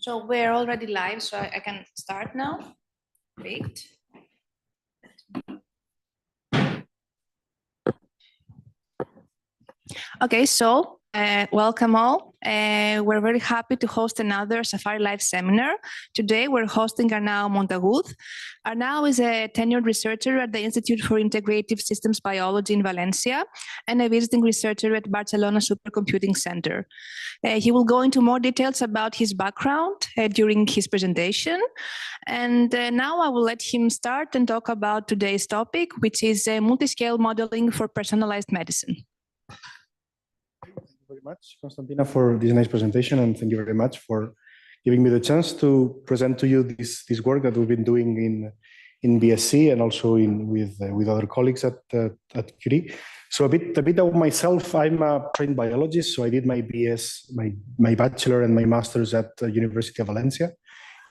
So we're already live, so I can start now. Great. Okay, so welcome all. We're very happy to host another Safari Live seminar. Today we're hosting Arnau Montagud. Arnau is a tenured researcher at the Institute for Integrative Systems Biology in Valencia and a visiting researcher at Barcelona Supercomputing Center. He will go into more details about his background during his presentation. And now I will let him start and talk about today's topic, which is multiscale modeling for personalized medicine. Very much, Constantina, for this nice presentation, and thank you very much for giving me the chance to present to you this work that we've been doing in BSc and also with other colleagues at Curie. So a bit of myself. I'm a trained biologist, so I did my BS, my bachelor and my master's at University of Valencia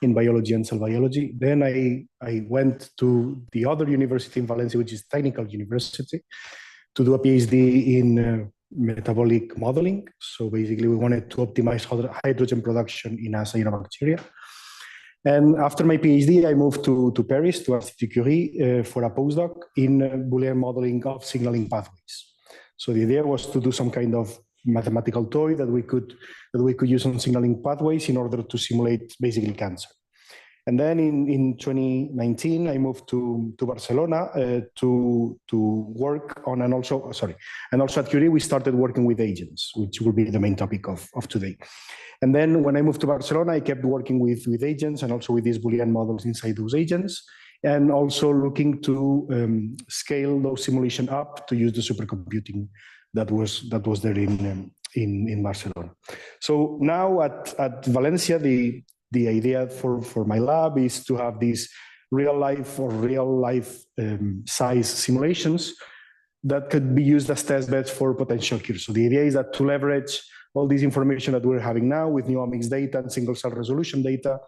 in biology and cell biology. Then I went to the other university in Valencia, which is Technical University, to do a PhD in metabolic modeling. So basically we wanted to optimize hydrogen production in cyanobacteria. And after my PhD, I moved to Paris, to Institut Curie, for a postdoc in Boolean modeling of signaling pathways. So the idea was to do some kind of mathematical toy that we could use on signaling pathways in order to simulate basically cancer. And then in 2019, I moved to Barcelona to work on, and also at Curie, we started working with agents, which will be the main topic of today. And then when I moved to Barcelona, I kept working with agents and also with these Boolean models inside those agents, and also looking to scale those simulation up to use the supercomputing that was there in Barcelona. So now at Valencia, the idea for my lab is to have these real life size simulations that could be used as test beds for potential cures. So the idea is that to leverage all this information that we're having now with new omics data and single cell resolution data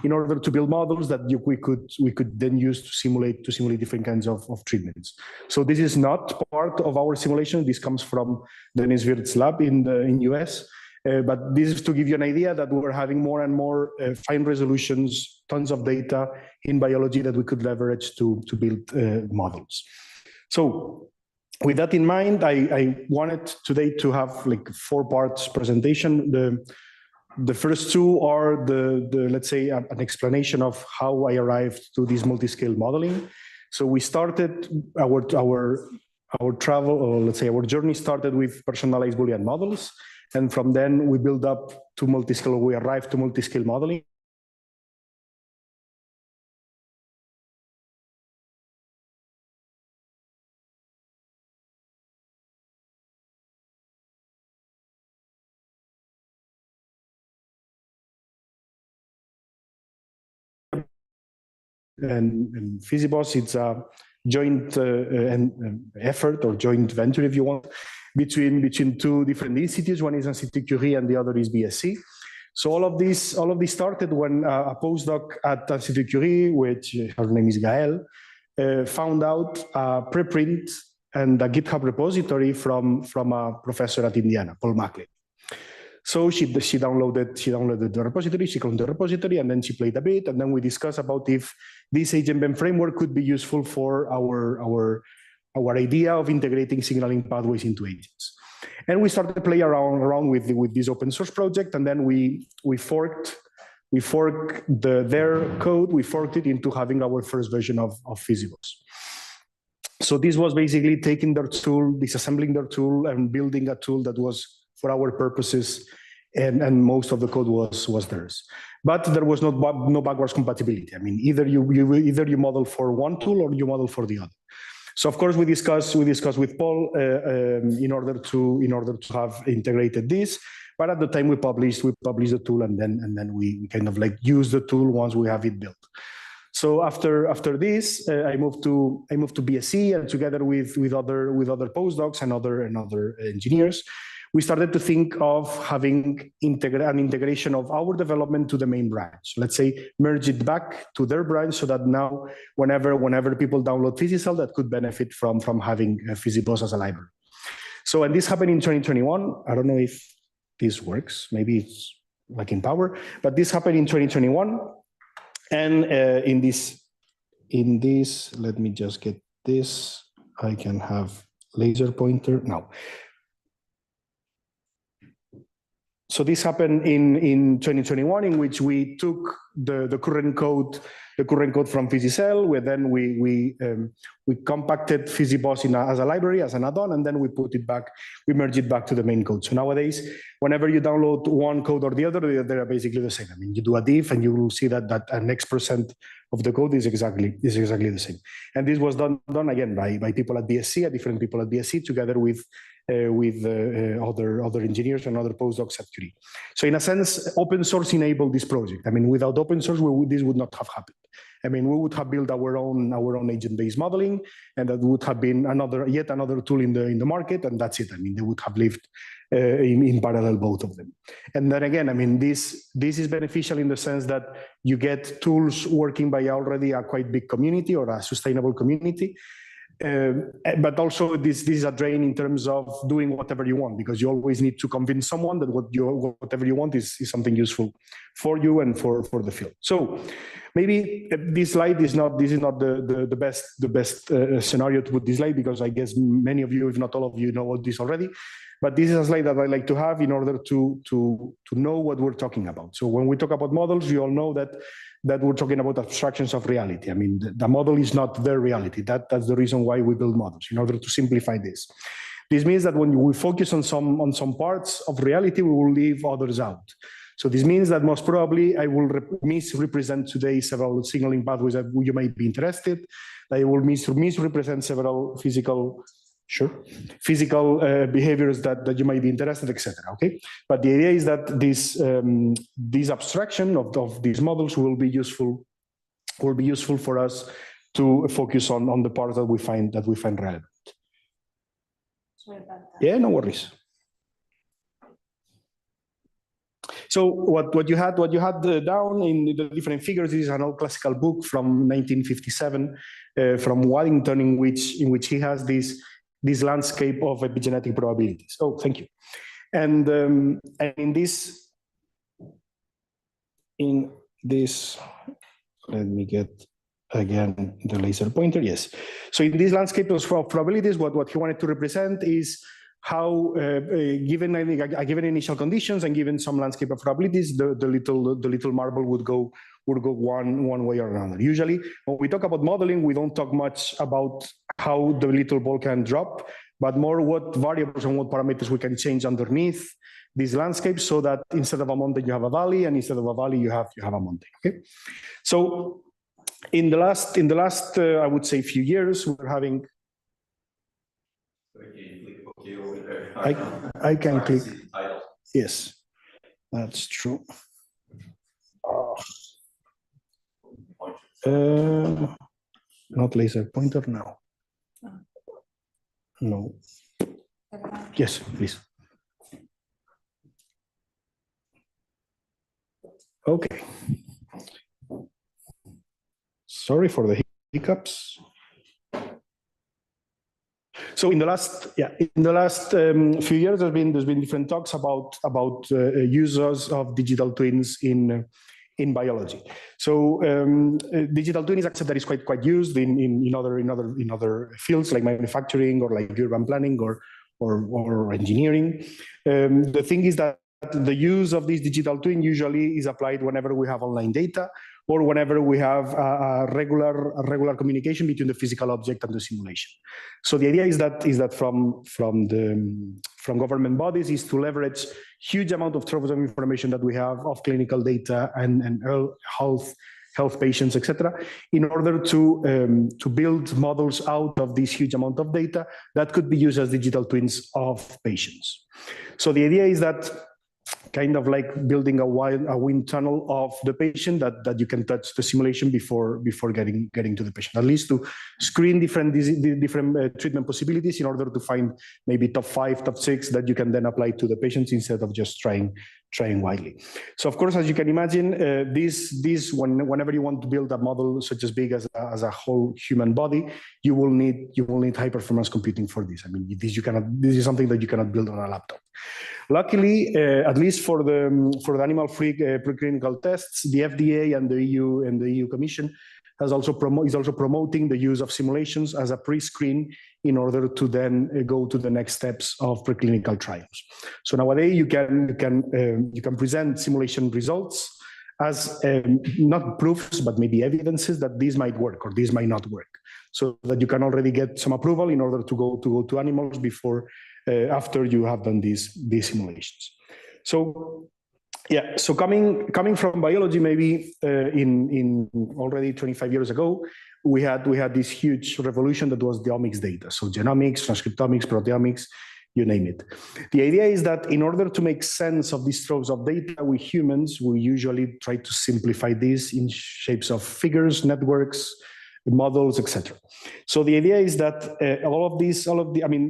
in order to build models that we could then use to simulate different kinds of treatments. So this is not part of our simulation. This comes from Dennis Wirth's lab in US. But this is to give you an idea that we're having more and more fine resolutions, tons of data in biology that we could leverage to build models. So with that in mind, I wanted today to have like 4 parts presentation. The first 2 are let's say an explanation of how I arrived to this multiscale modeling. So we started our travel, or let's say our journey started with personalized Boolean models. And from then we build up to multiscale, we arrived to multiscale modeling. And PhysiBoSS, it's a joint effort or joint venture, if you want, between 2 different institutes. One is Institut Curie and the other is BSc. So all of this started when a postdoc at Institut Curie, which her name is Gael, found out a preprint and a GitHub repository from a professor at Indiana, Paul Macklin. So she downloaded the repository, she cloned the repository, and then she played a bit, and then we discussed about if this agent-BEM framework could be useful for our idea of integrating signaling pathways into agents. And we started to play around with this open source project, and then we forked their code, we forked it into having our first version of PhysiBoSS. So this was basically taking their tool, disassembling their tool, and building a tool that was for our purposes, and most of the code was theirs. But there was no backwards compatibility. I mean, either you model for one tool or you model for the other. So of course we discussed with Paul in order to have integrated this. But at the time we published the tool, and then we kind of like use the tool once we have it built. So after this, I moved to BSc, and together with other postdocs and other engineers, we started to think of having an integration of our development to the main branch. Let's say merge it back to their branch, so that now whenever people download PhysiCell, that could benefit from having PhysiBoSS as a library. So, and this happened in 2021. I don't know if this works. Maybe it's in power. But this happened in 2021. And in this, let me just get this. I can have laser pointer now. So this happened in 2021, in which we took the current code from PhysiCell, where then we compacted PhysiBoSS as a library, as an add-on, and then we put it back, we merge it back to the main code. So nowadays, whenever you download one code or the other, they're basically the same. I mean, you do a diff, and you will see that an X% of the code is exactly the same. And this was done again by people at BSc, different people at BSc, together with other engineers and other postdocs at Curie. So in a sense, open source enabled this project. I mean, without open source, this would not have happened. I mean, we would have built our own agent-based modeling, and that would have been yet another tool in the market, and that's it. I mean, they would have lived in parallel, both of them. And then again, I mean, this is beneficial in the sense that you get tools working by already a quite big community or a sustainable community. But also this is a drain in terms of doing whatever you want, because you always need to convince someone that whatever you want is something useful for you and for the field. So maybe this slide is not the best scenario to put this slide, because I guess many of you, if not all of you, know this already. But this is a slide that I like to have in order to know what we're talking about. So when we talk about models, you all know that we're talking about abstractions of reality. I mean, the model is not their reality. That's the reason why we build models, in order to simplify this. This means that when we focus on some parts of reality, we will leave others out. So this means that most probably I will misrepresent today several signaling pathways that you might be interested. I will misrepresent several physical behaviors that you might be interested, etc. Okay, but the idea is that this abstraction of these models will be useful for us to focus on the parts that we find relevant. Sorry about that. Yeah, no worries. So what you had down in the different figures is an old classical book from 1957 from Waddington, in which he has this landscape of epigenetic probabilities. Oh, thank you. And in this, let me get again the laser pointer. Yes. So in this landscape of probabilities, what he wanted to represent is how, given initial conditions and given some landscape of probabilities, the little marble would go one way or another. Usually, when we talk about modeling, we don't talk much about how the little ball can drop, but more what variables and what parameters we can change underneath this landscape, so that instead of a mountain you have a valley, and instead of a valley you have a mountain. Okay, so in the last I would say few years, we're having. I can click. Yes, that's true. Not laser pointer now. No. Yes, please. Okay. Sorry for the hiccups. So in the last few years, there's been different talks about users of digital twins in biology. So digital twin is a concept that is quite used in other fields like manufacturing or like urban planning or engineering. The thing is that the use of this digital twin usually is applied whenever we have online data, or whenever we have a regular communication between the physical object and the simulation. So the idea is that from government bodies is to leverage huge amount of troves of information that we have of clinical data and health patients, etc., in order to build models out of this huge amount of data that could be used as digital twins of patients. So the idea is that kind of like building a wind tunnel of the patient that you can touch the simulation before getting to the patient, at least to screen different treatment possibilities in order to find maybe top 5, top 6 that you can then apply to the patients instead of just trying widely. So of course, as you can imagine, whenever you want to build a model such as big as a whole human body, you will need high performance computing for this. I mean, this is something that you cannot build on a laptop. luckily, at least for the animal-free preclinical tests, the FDA and the EU Commission is also promoting the use of simulations as a pre-screen in order to then go to the next steps of preclinical trials. So nowadays you can present simulation results as not proofs, but maybe evidences that this might work or this might not work, so that you can already get some approval in order to go to animals before after you have done these simulations. So yeah, so coming from biology, maybe in already 25 years ago, we had this huge revolution that was the omics data. So genomics, transcriptomics, proteomics, you name it. The idea is that in order to make sense of these troves of data, we humans, we usually try to simplify this in shapes of figures, networks, models, etc. So the idea is that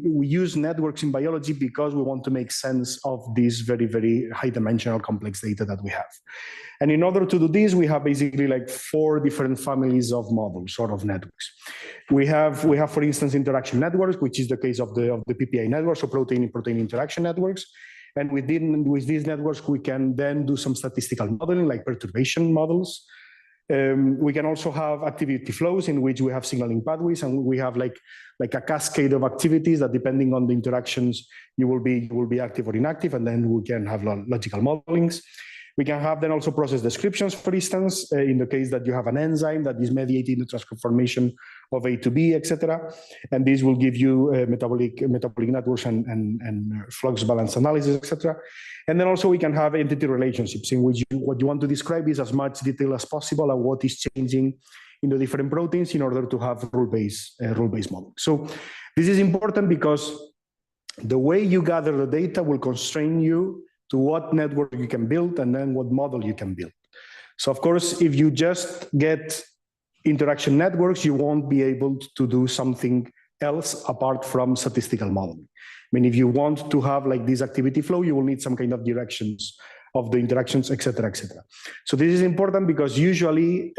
we use networks in biology because we want to make sense of this very, very high dimensional complex data that we have. And in order to do this, we have basically like 4 different families of models, sort of networks. We have, for instance, interaction networks, which is the case of the PPI networks, so protein-protein interaction networks. And with these networks, we can then do some statistical modeling, like perturbation models. We can also have activity flows in which we have signaling pathways, and we have like a cascade of activities that, depending on the interactions, you will be active or inactive, and then we can have logical modelings. We can have then also process descriptions, for instance, in the case that you have an enzyme that is mediating the transformation of A to B, etc. And this will give you metabolic networks and flux balance analysis, etc. And then also we can have entity relationships in which what you want to describe is as much detail as possible and what is changing in the different proteins in order to have rule-based modeling. So this is important because the way you gather the data will constrain you to what network you can build and then what model you can build. So of course, if you just get interaction networks, you won't be able to do something else apart from statistical modeling. I mean, if you want to have like this activity flow, you will need some kind of directions of the interactions, etc., etc. So this is important because usually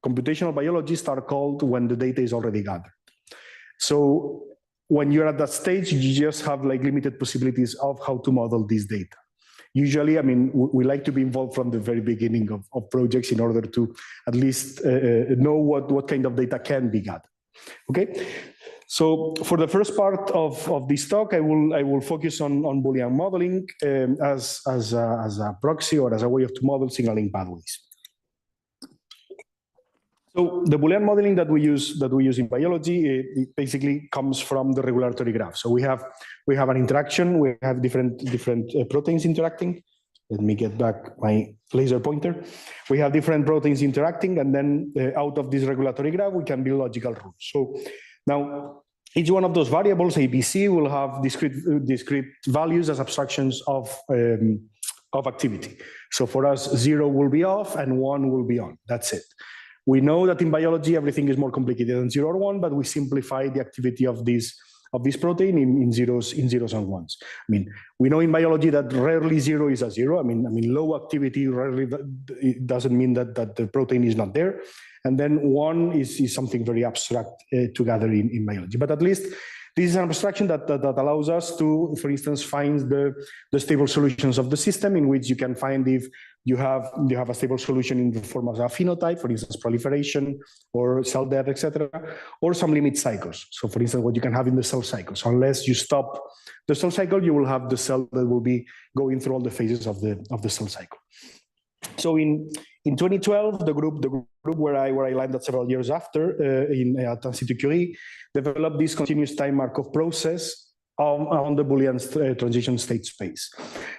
computational biologists are called when the data is already gathered. So when you're at that stage, you just have like limited possibilities of how to model this data. Usually, I mean, we like to be involved from the very beginning of projects in order to at least know what kind of data can be gathered. Okay, so for the first part of this talk, I will focus on Boolean modeling as a proxy or as a way to model signaling pathways. So the Boolean modeling that we use in biology, it basically comes from the regulatory graph. So we have an interaction, we have different proteins interacting. Let me get back my laser pointer. We have different proteins interacting, and then out of this regulatory graph, we can build logical rules. So now each one of those variables, ABC, will have discrete values as abstractions of activity. So for us, 0 will be off and 1 will be on. That's it. We know that in biology, everything is more complicated than 0 or 1, but we simplify the activity of this protein in zeros and ones. I mean, we know in biology that rarely 0 is a 0. I mean, low activity rarely, it doesn't mean that the protein is not there. And then 1 is something very abstract to gather in biology. But at least this is an abstraction that allows us to, for instance, find the stable solutions of the system, in which you can find if you have a stable solution in the form of a phenotype, for instance, proliferation or cell death, etc., or some limit cycles. So, for instance, what you can have in the cell cycle. So unless you stop the cell cycle, you will have the cell that will be going through all the phases of the cell cycle. So in 2012, the group where I landed several years after at Institut Curie developed this continuous time Markov process on the Boolean transition state space.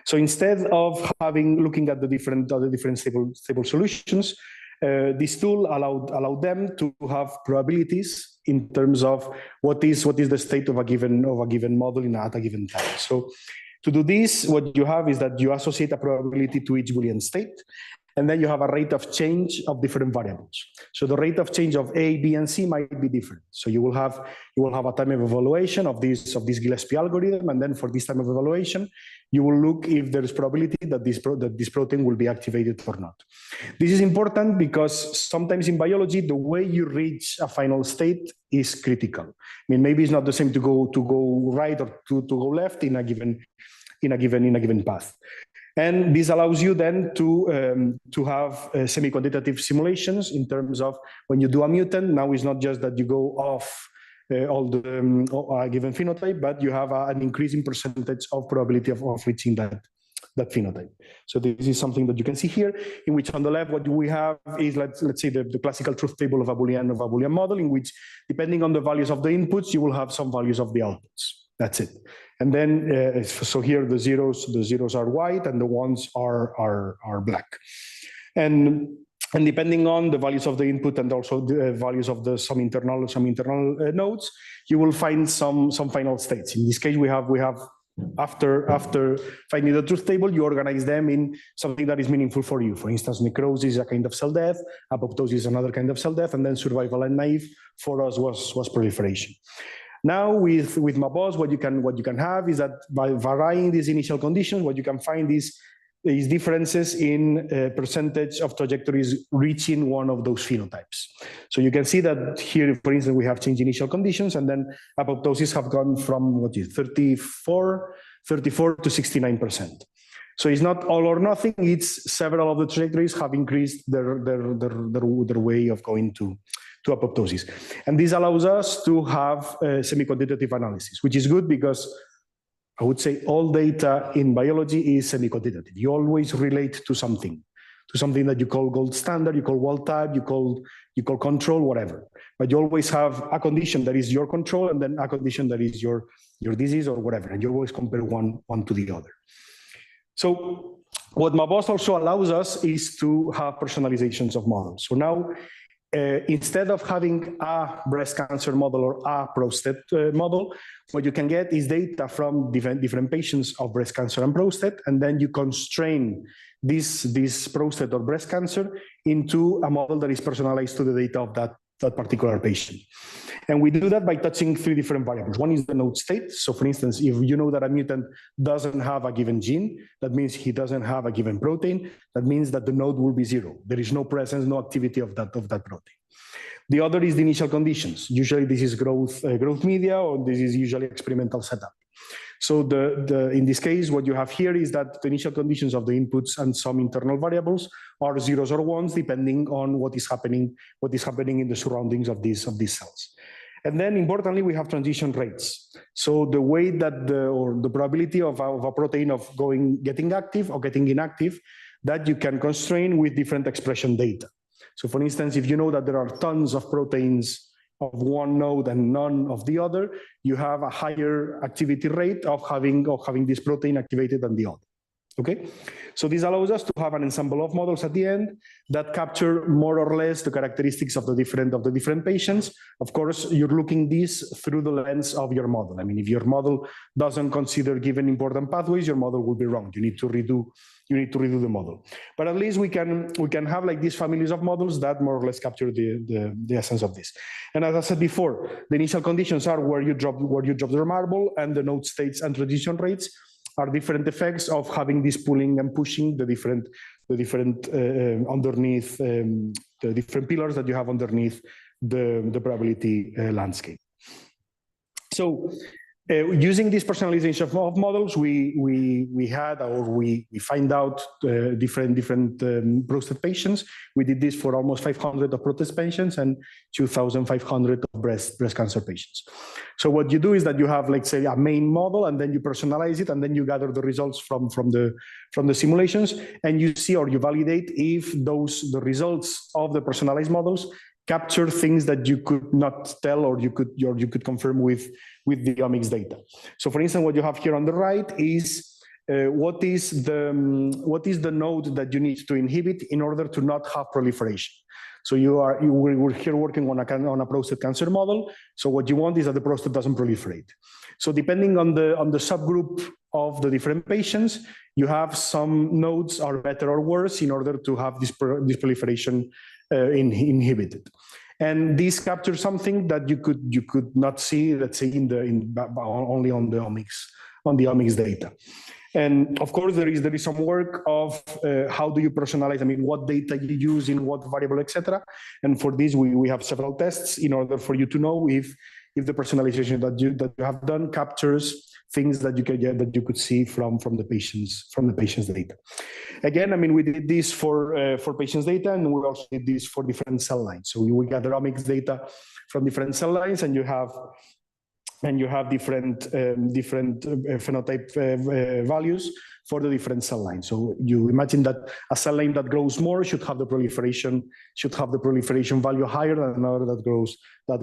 So instead of looking at the different stable solutions, this tool allowed them to have probabilities in terms of what is the state of a given model at a given time. So to do this, what you have is that you associate a probability to each Boolean state, and then you have a rate of change of different variables. So the rate of change of A, B, and C might be different. So you will have a time of evaluation of this Gillespie algorithm, and then for this time of evaluation, you will look if there is probability that this protein will be activated or not. This is important because sometimes in biology, the way you reach a final state is critical. I mean, maybe it's not the same to go right or to go left in a given in a given path. And this allows you then to have semi-quantitative simulations in terms of when you do a mutant. Now it's not just that you go off all the a given phenotype, but you have an increasing percentage of probability of reaching that phenotype. So this is something that you can see here, in which on the left what we have is let's say the classical truth table of a Boolean model, in which depending on the values of the inputs, you will have some values of the outputs. That's it. And then so here the zeros are white and the ones are black. And depending on the values of the input and also the values of some internal nodes, you will find some final states. In this case, we have after finding the truth table, you organize them in something that is meaningful for you. For instance, necrosis is a kind of cell death, apoptosis is another kind of cell death, and then survival and naive for us was proliferation. Now with MABOSS, what you can have is that by varying these initial conditions, what you can find is differences in percentage of trajectories reaching one of those phenotypes. So you can see that here, for instance, we have changed initial conditions, and then apoptosis have gone from 34 to 69%. So it's not all or nothing. It's several of the trajectories have increased their way of going to apoptosis. And this allows us to have semi-quantitative analysis, which is good because I would say all data in biology is semi-quantitative. You always relate to something that you call gold standard, you call wild type, you call control, whatever. But you always have a condition that is your control and then a condition that is your disease or whatever, and you always compare one to the other. So what MABOSS also allows us is to have personalizations of models. So now, instead of having a breast cancer model or a prostate model, what you can get is data from different patients of breast cancer and prostate, and then you constrain this prostate or breast cancer into a model that is personalized to the data of that particular patient. And we do that by touching three different variables. One is the node state. So for instance, if you know that a mutant doesn't have a given gene, that means he doesn't have a given protein. That means that the node will be zero. There is no presence, no activity of that protein. The other is the initial conditions. Usually this is growth media, or this is usually experimental setup. So in this case, what you have here is that the initial conditions of the inputs and some internal variables are zeros or ones, depending on what is happening in the surroundings of these cells. And then importantly, we have transition rates. So the way that the probability of a protein of getting active or getting inactive, that you can constrain with different expression data. So for instance, if you know that there are tons of proteins of one node and none of the other, you have a higher activity rate of having this protein activated than the other. Okay, so this allows us to have an ensemble of models at the end that capture more or less the characteristics of the different patients. Of course, you're looking this through the lens of your model. I mean, if your model doesn't consider given important pathways, your model will be wrong. You need to redo the model. But at least we can have like these families of models that more or less capture the essence of this. And as I said before, the initial conditions are where you drop the marble, and the node states and transition rates are different effects of having this pulling and pushing the different underneath the different pillars that you have underneath the probability landscape. So using this personalization of models, we find out different prostate patients. We did this for almost 500 of prostate patients and 2,500 of breast cancer patients. So what you do is that you have, let's say, a main model, and then you personalize it, and then you gather the results from the simulations, and you see or you validate if the results of the personalized models capture things that you could not tell or you could confirm with the omics data. So for instance, what you have here on the right is what is the node that you need to inhibit in order to not have proliferation. So we're here working on a prostate cancer model. So what you want is that the prostate doesn't proliferate. So depending on the subgroup of the different patients, you have some nodes are better or worse in order to have this proliferation inhibited. And this captures something that you could not see, let's say, only on the omics data. And of course, there is some work of how do you personalize? I mean, what data you use in what variable, etc. And for this, we have several tests in order for you to know if if the personalization that you have done captures things that you could see from the patient's data. Again, I mean, we did this for patients' data, and we also did this for different cell lines. So we gather omics data from different cell lines, and you have different phenotype values for the different cell lines. So you imagine that a cell line that grows more should have the proliferation value higher than another that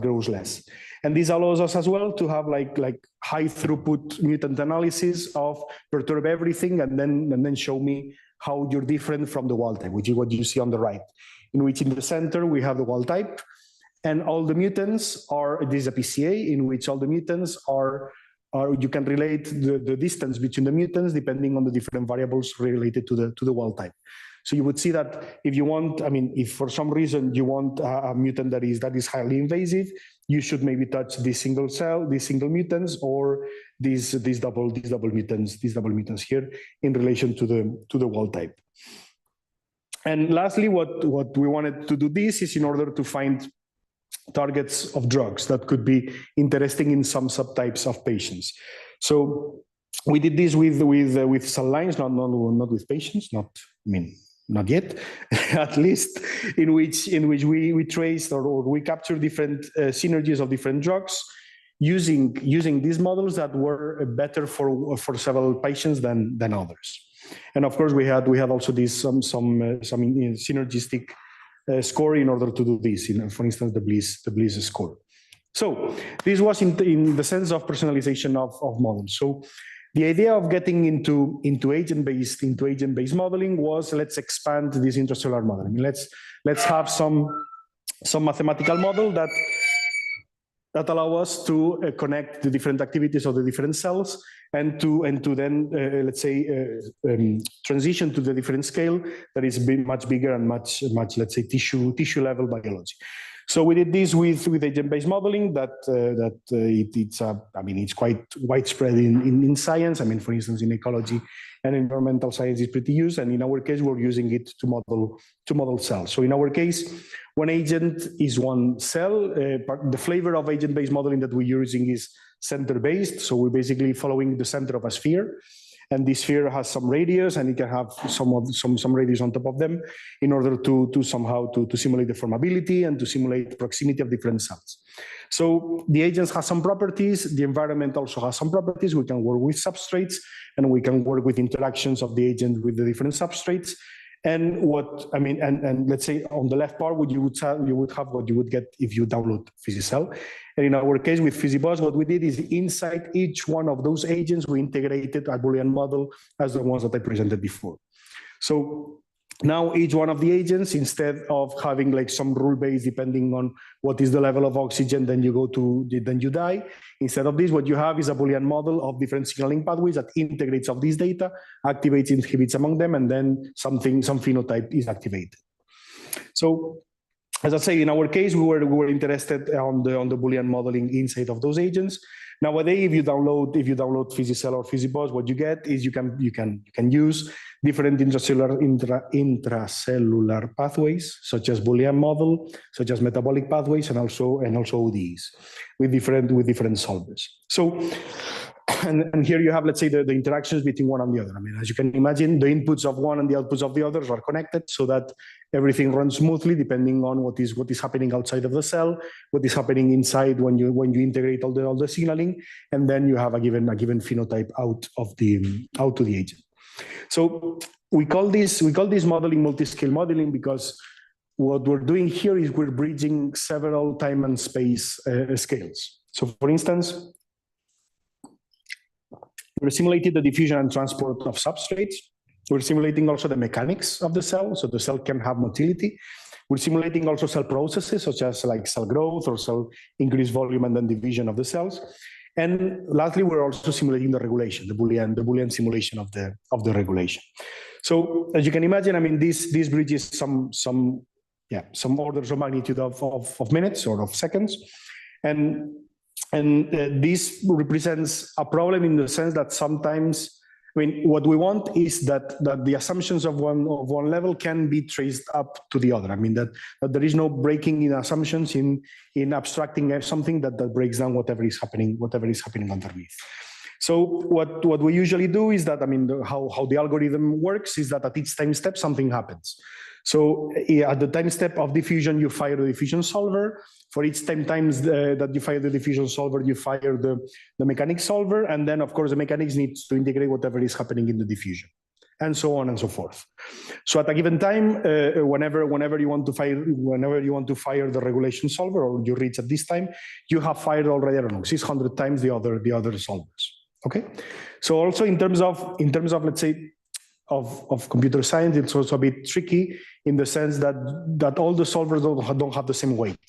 grows less. And this allows us as well to have like high throughput mutant analysis of perturb everything and then show me how you're different from the wild type, which is what you see on the right, in which in the center we have the wild type. And all the mutants are, this is a PCA in which all the mutants are you can relate the distance between the mutants depending on the different variables related to the wild type. So you would see that if you want, I mean, if for some reason you want a mutant that is highly invasive, you should maybe touch these single mutants or these double mutants here in relation to the wild type. And lastly, what we wanted to do this is in order to find targets of drugs that could be interesting in some subtypes of patients. So we did this with cell lines, not with patients, not yet, at least, in which we traced or we captured different synergies of different drugs using these models that were better for several patients than others. And of course, we had also this some synergistic score in order to do this, for instance, the Bliss score. So this was in the sense of personalization of models. So the idea of getting into agent-based modeling was, let's expand this intracellular modeling. Let's have some mathematical model that allow us to connect the different activities of the different cells and to then let's say transition to the different scale that is much bigger and much let's say tissue level biology. So we did this with agent-based modeling it's quite widespread in science. I mean, for instance, in ecology and environmental science is pretty used, and in our case we're using it to model cells. So in our case, one agent is one cell. The flavor of agent-based modeling that we're using is center-based. So we're basically following the center of a sphere, and this sphere has some radius, and it can have some radius on top of them in order to somehow to simulate deformability and to simulate proximity of different cells. So the agents have some properties. The environment also has some properties. We can work with substrates, and we can work with interactions of the agent with the different substrates. And and let's say on the left part, you would have what you would get if you download PhysiCell. And in our case with PhysiBoSS, what we did is inside each one of those agents, we integrated a Boolean model as the ones that I presented before. So now each one of the agents, instead of having like some rule base depending on what is the level of oxygen, then you die. Instead of this, what you have is a Boolean model of different signaling pathways that integrates of this data, activates, inhibits among them, and then some phenotype is activated. So, as I say, in our case, we were interested on the Boolean modeling inside of those agents. Nowadays, if you download PhysiCell or PhysiBoSS, what you get is you can use different intracellular pathways, such as Boolean model, such as metabolic pathways, and also ODEs with different solvers. So, and here you have, let's say, the interactions between one and the other. I mean, as you can imagine, the inputs of one and the outputs of the others are connected so that everything runs smoothly depending on what is happening outside of the cell, what is happening inside when you integrate all the signaling, and then you have a given phenotype out to the agent. So we call this modeling multiscale modeling because what we're doing here is we're bridging several time and space scales. So, for instance, we're simulating the diffusion and transport of substrates. We're simulating also the mechanics of the cell, so the cell can have motility. We're simulating also cell processes, such as like cell growth or cell increased volume and then division of the cells. And lastly, we're also simulating the regulation, the Boolean simulation of the regulation. So as you can imagine, I mean, this bridges some orders of magnitude of minutes or of seconds. And this represents a problem in the sense that sometimes I mean, what we want is that the assumptions of one level can be traced up to the other. I mean, that there is no breaking in assumptions in abstracting something that breaks down whatever is happening underneath. So what we usually do is that, I mean, how the algorithm works is that at each time step, something happens. So at the time step of diffusion, you fire the diffusion solver. For each times that you fire the diffusion solver, you fire the mechanics solver. And then, of course, the mechanics needs to integrate whatever is happening in the diffusion, and so on and so forth. So at a given time, whenever you want to fire the regulation solver, or you reach at this time, you have fired already, I don't know, 600 times the other solvers. Okay. So also in terms of let's say of computer science, it's also a bit tricky in the sense that all the solvers don't have the same weight.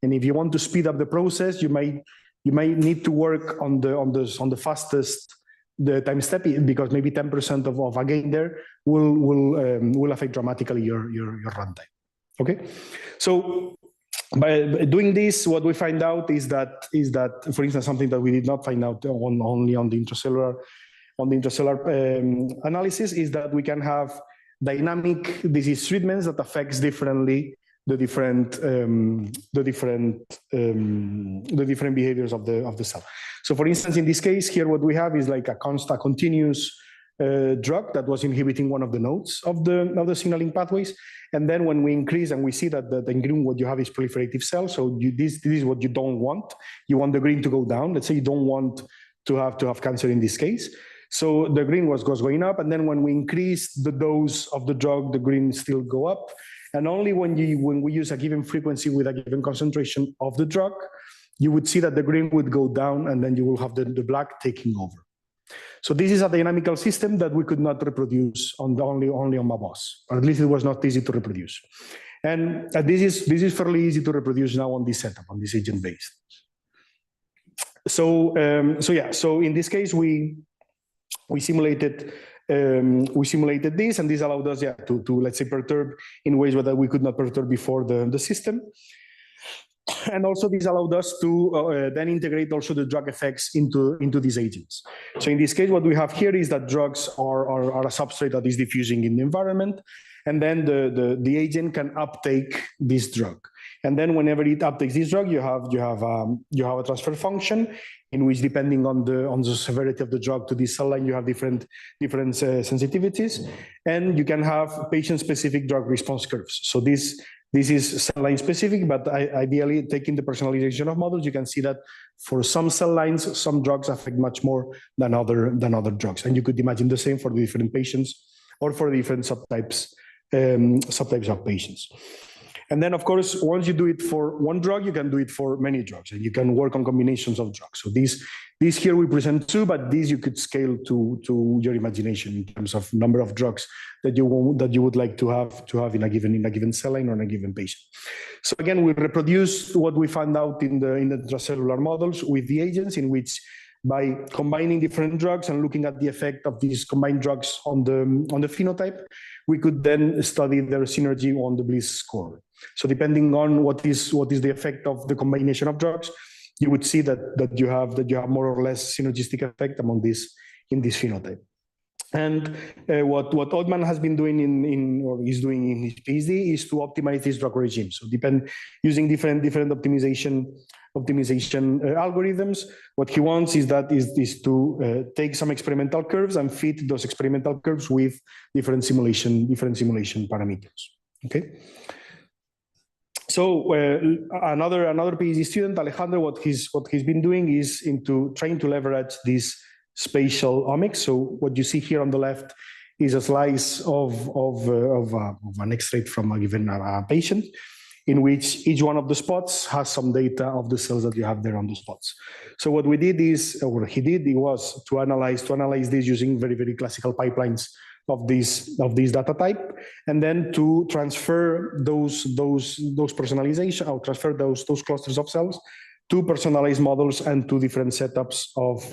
And if you want to speed up the process, you might need to work on the fastest time step, because maybe 10% of a gain there will affect dramatically your runtime. Okay, so by doing this, what we find out is that for instance, something that we did not find out only on the intracellular analysis is that we can have dynamic disease treatments that affects differently the different behaviors of the cell. So for instance, in this case here, what we have is like a continuous drug that was inhibiting one of the nodes of the signaling pathways. And then when we increase and we see that in green, what you have is proliferative cells. So this is what you don't want. You want the green to go down. Let's say you don't want to have cancer in this case. So the green goes going up. And then when we increase the dose of the drug, the green still go up. And only when we use a given frequency with a given concentration of the drug, you would see that the green would go down, and then you will have the black taking over. So this is a dynamical system that we could not reproduce only on MABOS, or at least it was not easy to reproduce. And this is fairly easy to reproduce now on this setup, on this agent based. So so in this case we simulated this, and this allowed us to let's say perturb in ways that we could not perturb before the system. And also this allowed us to then integrate also the drug effects into these agents. So in this case, what we have here is that drugs are a substrate that is diffusing in the environment, and then the agent can uptake this drug. And then whenever it uptakes this drug, you have a transfer function in which, depending on the severity of the drug to this cell line, you have different sensitivities, and you can have patient-specific drug response curves. So this is cell line specific, but ideally, taking the personalization of models, you can see that for some cell lines, some drugs affect much more than other drugs, and you could imagine the same for the different patients or for the different subtypes of patients. And then, of course, once you do it for one drug, you can do it for many drugs, and you can work on combinations of drugs. So these here we present two, but these you could scale to your imagination in terms of number of drugs that you would like to have in a given cell line or in a given patient. So again, we reproduce what we found out in the intracellular models with the agents, in which by combining different drugs and looking at the effect of these combined drugs on the phenotype, we could then study their synergy on the Bliss score. So depending on what is the effect of the combination of drugs, you would see that you have more or less synergistic effect among this in this phenotype. And what Oldman has been doing is doing in his PhD is to optimize this drug regime. So using different optimization algorithms. What he wants is to take some experimental curves and fit those experimental curves with different simulation parameters. Okay. So another PhD student, Alejandro, what he's been doing is into trying to leverage this spatial omics. So what you see here on the left is a slice of an extract from a given patient, in which each one of the spots has some data of the cells that you have there on the spots. So what we did is, or what he did, was to analyze this using very, very classical pipelines of this data type, and then to transfer those personalization, or transfer those clusters of cells to personalized models and to different setups of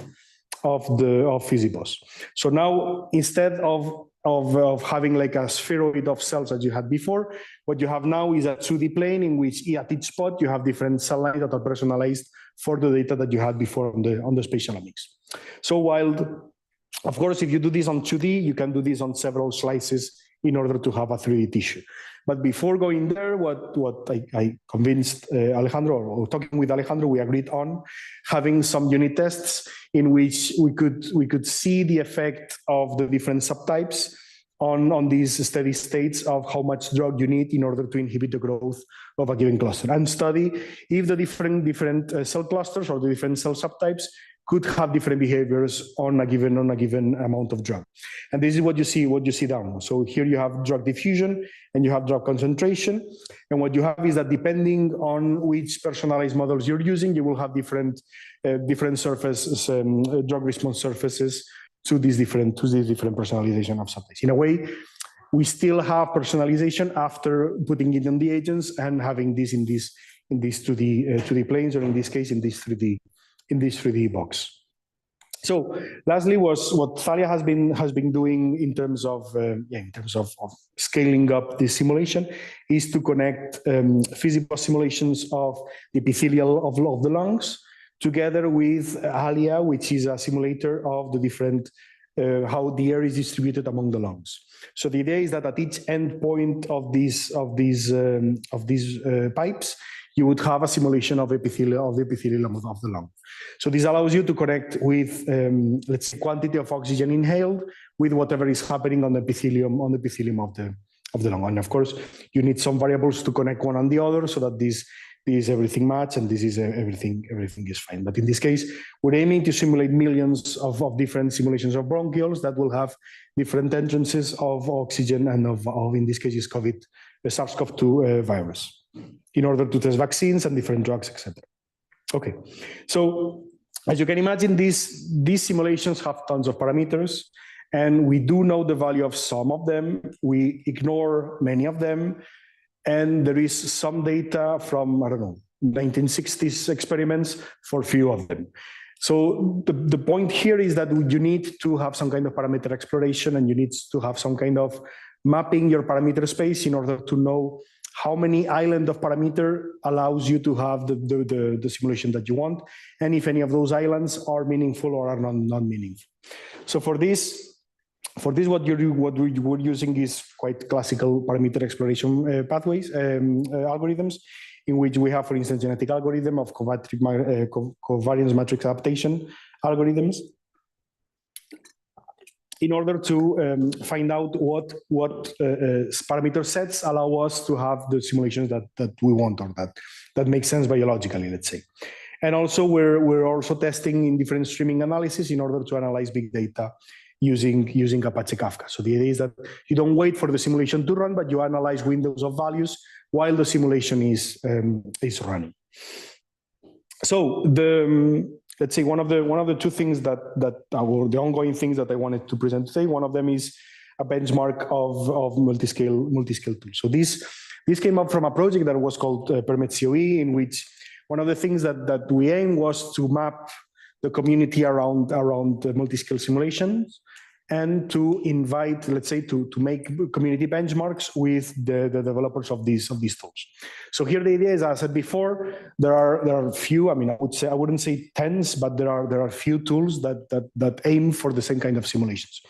PhysiBoSS. So now, instead of having like a spheroid of cells that you had before, what you have now is a 2D plane in which at each spot you have different cell lines that are personalized for the data that you had before on the spatial omics. So while Of course, if you do this on 2D, you can do this on several slices in order to have a 3D tissue. But before going there, what I convinced Alejandro, or talking with Alejandro, we agreed on having some unit tests in which we could see the effect of the different subtypes on these steady states of how much drug you need in order to inhibit the growth of a given cluster, and study if the different cell clusters or the different cell subtypes could have different behaviors on a given amount of drug. And this is what you see down. So here you have drug diffusion and you have drug concentration. And what you have is that depending on which personalized models you're using, you will have different surfaces, drug response surfaces to these different personalization of subtypes. In a way, we still have personalization after putting it on the agents and having this in these 2D planes, or in this case in this 3D box. So lastly was what Thalia has been doing in terms of scaling up this simulation, is to connect PhysiBoSS simulations of the epithelial of the lungs together with ALIA, which is a simulator of the different how the air is distributed among the lungs. So the idea is that at each end point of these pipes, you would have a simulation of the epithelium of the lung. So this allows you to connect with, let's say, quantity of oxygen inhaled with whatever is happening on the epithelium of the lung. And of course, you need some variables to connect one on the other so that this everything match, and this is everything is fine. But in this case, we're aiming to simulate millions of different simulations of bronchioles that will have different entrances of oxygen and of in this case is the SARS-CoV-2 virus, in order to test vaccines and different drugs, etc. Okay, so as you can imagine, these simulations have tons of parameters, and we do know the value of some of them. We ignore many of them, and there is some data from, I don't know, 1960s experiments for a few of them. So the point here is that you need to have some kind of parameter exploration, and you need to have some kind of mapping your parameter space in order to know how many island of parameter allows you to have the simulation that you want, and if any of those islands are meaningful or are non-meaningful. So for this, what we're using is quite classical parameter exploration pathways, algorithms, in which we have, for instance, genetic algorithm of covariance matrix adaptation algorithms, in order to find out what parameter sets allow us to have the simulations that we want, or that make sense biologically, let's say. And also we're also testing in different streaming analysis in order to analyze big data using Apache Kafka. So the idea is that you don't wait for the simulation to run, but you analyze windows of values while the simulation is running. So let's say one of the two things that or the ongoing things that I wanted to present today, one of them is a benchmark of multiscale tools. So this came up from a project that was called PermetCOE, in which one of the things that we aimed was to map the community around multiscale simulations, and to invite, let's say, to make community benchmarks with the developers of these tools. So here the idea is, as I said before, there are few. I mean, I wouldn't say tens, but there are few tools that aim for the same kind of simulations.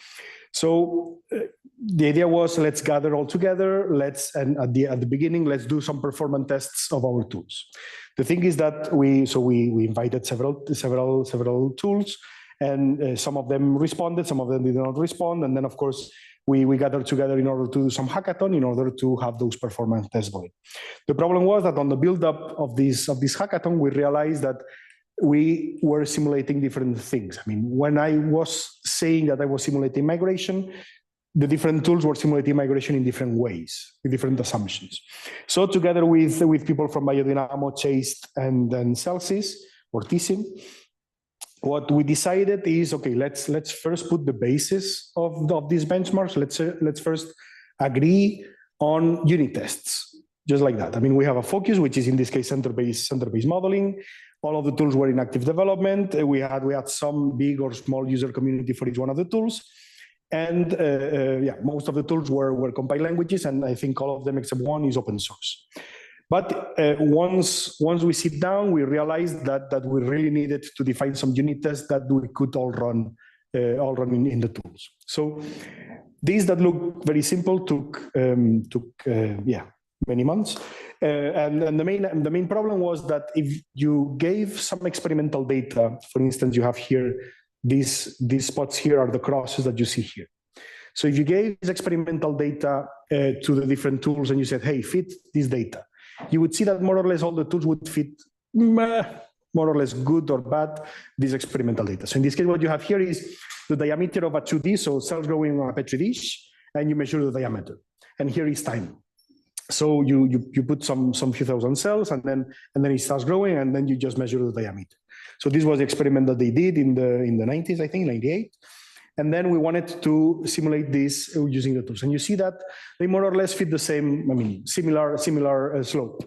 So the idea was, let's gather all together. And at the beginning, let's do some performance tests of our tools. The thing is that we invited several tools, and some of them responded, some of them did not respond, and then of course we gathered together in order to do some hackathon in order to have those performance tests going. The problem was that on the build-up of this hackathon, we realized that we were simulating different things. I mean, when I was saying that I was simulating migration, the different tools were simulating migration in different ways, with different assumptions. So together with people from Biodynamo, Chase, and then Celsius or TISIM, what we decided is, okay, let's first put the basis of these benchmarks. Let's first agree on unit tests, just like that. I mean, we have a focus, which is in this case center-based modeling. All of the tools were in active development. We had some big or small user community for each one of the tools. And most of the tools were compiled languages, and I think all of them except one is open source. But once we sit down, we realized that we really needed to define some unit tests that we could all run all running in the tools. So these that look very simple took many months. And the main problem was that if you gave some experimental data, for instance, you have here, these spots here are the crosses that you see here. So if you gave this experimental data to the different tools and you said, hey, fit this data, you would see that more or less all the tools would fit more or less good or bad this experimental data. So in this case, what you have here is the diameter of a 2D, so cells growing on a petri dish, and you measure the diameter. And here is time. So you put some few thousand cells, and then it starts growing, and then you just measure the diameter. So this was the experiment that they did in the 90s, I think, 98. And then we wanted to simulate this using the tools. And you see that they more or less fit the same, similar slope.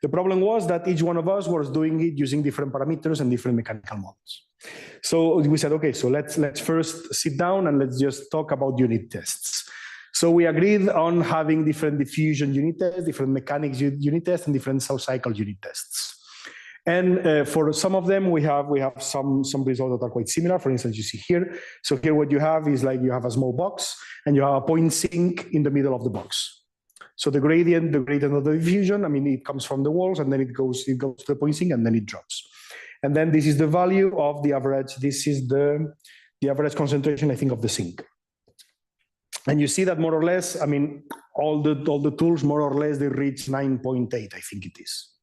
The problem was that each one of us was doing it using different parameters and different mechanical models. So we said, okay, so let's first sit down and let's just talk about unit tests. So we agreed on having different diffusion unit tests, different mechanics unit tests, and different cell cycle unit tests. And for some of them, we have some results that are quite similar. For instance, you see here. So here what you have is like you have a small box and you have a point sink in the middle of the box. So the gradient of the diffusion, it comes from the walls and then it goes to the point sink and then it drops. And then this is the value of the average. This is the average concentration, I think, of the sink. And you see that more or less, all the tools more or less they reach 9.8, I think it is.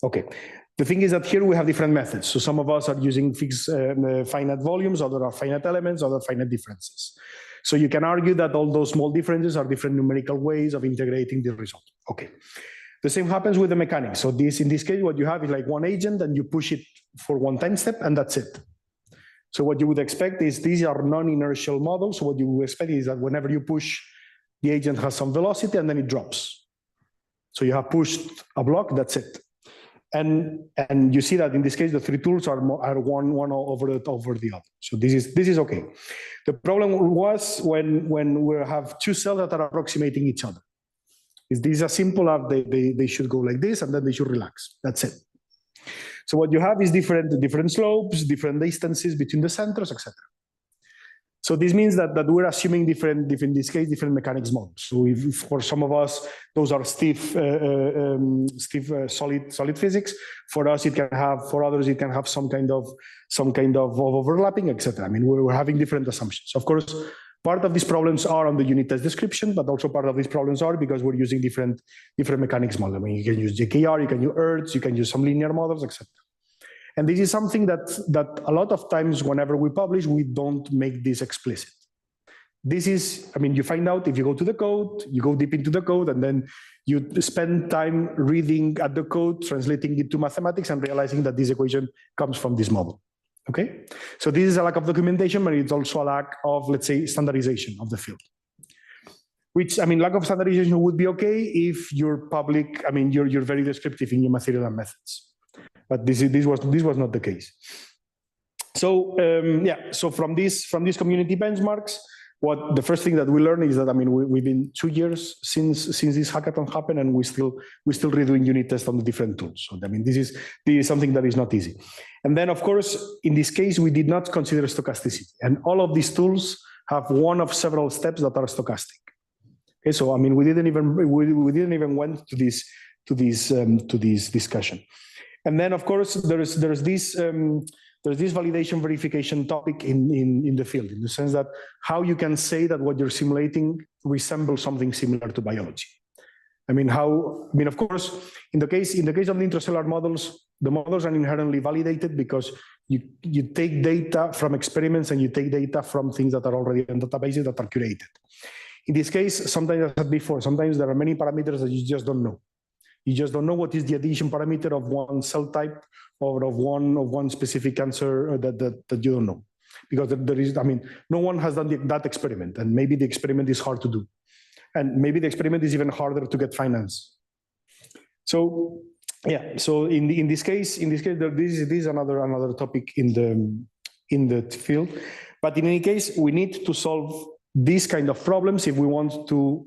Okay. The thing is that here we have different methods. So some of us are using fixed finite volumes, others are finite elements, other finite differences. So you can argue that all those small differences are different numerical ways of integrating the result. Okay. The same happens with the mechanics. So in this case, what you have is like one agent and you push it for one time step and that's it. So what you would expect is these are non-inertial models. So what you would expect is that whenever you push, the agent has some velocity and then it drops. So you have pushed a block, that's it. And you see that in this case, the three tools are one over the other. So this is okay. The problem was when we have two cells that are approximating each other. Is these are simple as they should go like this and then they should relax. That's it. So what you have is different slopes, different distances between the centers, etc. So this means that we're assuming different different mechanics models. So if for some of us those are stiff solid physics, for us for others it can have some kind of overlapping, etc. We're having different assumptions. Of course, part of these problems are on the unit test description, but also part of these problems are because we're using different mechanics models. You can use JKR, you can use ERTs, you can use some linear models, etc. And this is something that a lot of times whenever we publish, we don't make this explicit. This is, you find out if you go to the code, you go deep into the code, and then you spend time reading at the code, translating it to mathematics, and realizing that this equation comes from this model. Okay? So this is a lack of documentation, but it's also a lack of, let's say, standardization of the field. Which, lack of standardization would be okay if you're public, you're very descriptive in your material and methods. But this was not the case. So so from these community benchmarks, the first thing that we learned is that we've been 2 years since this hackathon happened, and we're still redoing unit tests on the different tools. So this is something that is not easy. And then of course in this case we did not consider stochasticity, and all of these tools have one of several steps that are stochastic. Okay, so we didn't even went to this discussion. And then, of course, there's this validation verification topic in the field, in the sense that how you can say that what you're simulating resembles something similar to biology. Of course, in the case of the intracellular models, the models are inherently validated because you take data from experiments and you take data from things that are already in databases that are curated. In this case, sometimes, as I said before, sometimes there are many parameters that you just don't know. You just don't know what is the addition parameter of one cell type or of one specific answer that you don't know, because there is, no one has done that experiment, and maybe the experiment is hard to do, and maybe the experiment is even harder to get finance. So yeah, so in this case, this is another topic in the field, but in any case, we need to solve these kind of problems if we want to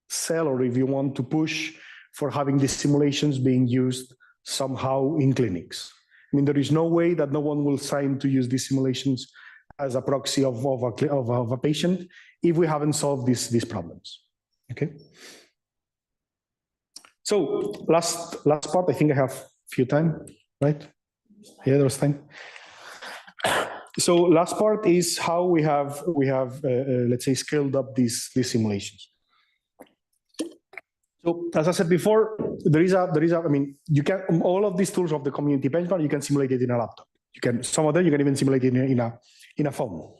sell or if you want to push for having these simulations being used somehow in clinics. There is no way that no one will sign to use these simulations as a proxy of a patient if we haven't solved these problems. Okay. So last part, I think I have a few time, right? Yeah, there's time. So last part is how we have let's say scaled up these simulations. So as I said before, there is a I mean, you can all of these tools of the community benchmark, you can simulate it in a laptop. You can some of them you can even simulate it in a phone.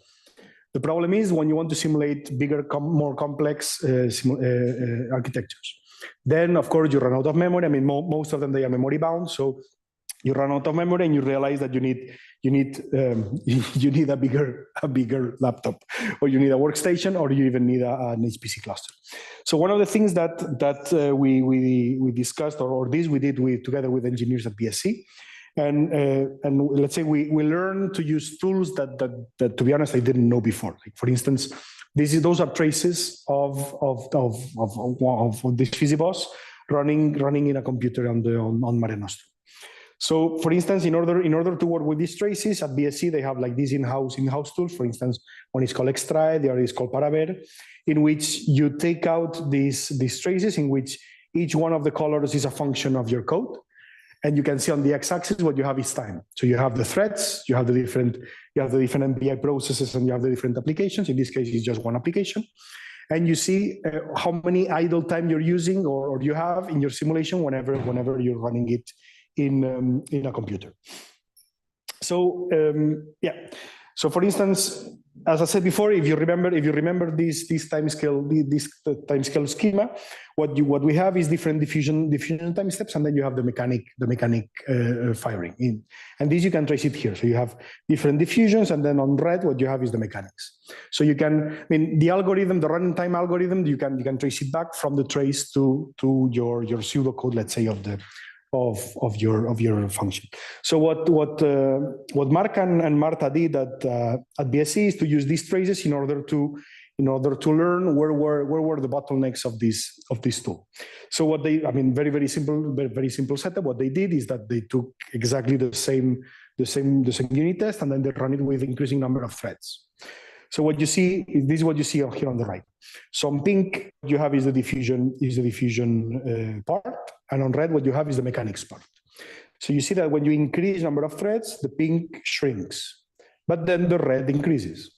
The problem is when you want to simulate bigger, more complex architectures. Then of course you run out of memory. I mean, most of them they are memory bound, so you run out of memory and you realize that you need a bigger laptop, or you need a workstation, or you even need an HPC cluster. So one of the things that we discussed, or this we did together with engineers at BSc, and let's say we learned to use tools that to be honest I didn't know before. Like for instance, those are traces of this PhysiBoSS running in a computer on Mare Nostrum. So, for instance, in order to work with these traces at BSc, they have like these in-house tools. For instance, one is called Extract, the other is called Paraver, in which you take out these traces, in which each one of the colors is a function of your code, and you can see on the x-axis what you have is time. So you have the threads, you have the different MPI processes, and you have the different applications. In this case, it's just one application. And you see how many idle time you're using or you have in your simulation whenever you're running it in a computer. So yeah. So for instance, as I said before, if you remember this timescale schema, what we have is different diffusion time steps, and then you have the mechanic firing in, and this you can trace it here. So you have different diffusions, and then on red, what you have is the mechanics. So you can, I mean, the algorithm, the runtime algorithm, you can trace it back from the trace to your pseudocode, let's say, of your function. So what Mark and Marta did at BSc is to use these traces in order to learn where were the bottlenecks of this tool. So what they, I mean, very simple setup. What they did is that they took exactly the same unit test, and then they run it with increasing number of threads. So what you see is this is what you see here on the right. So on pink, what you have is the diffusion part, and on red, what you have is the mechanics part. So you see that when you increase number of threads, the pink shrinks, but then the red increases.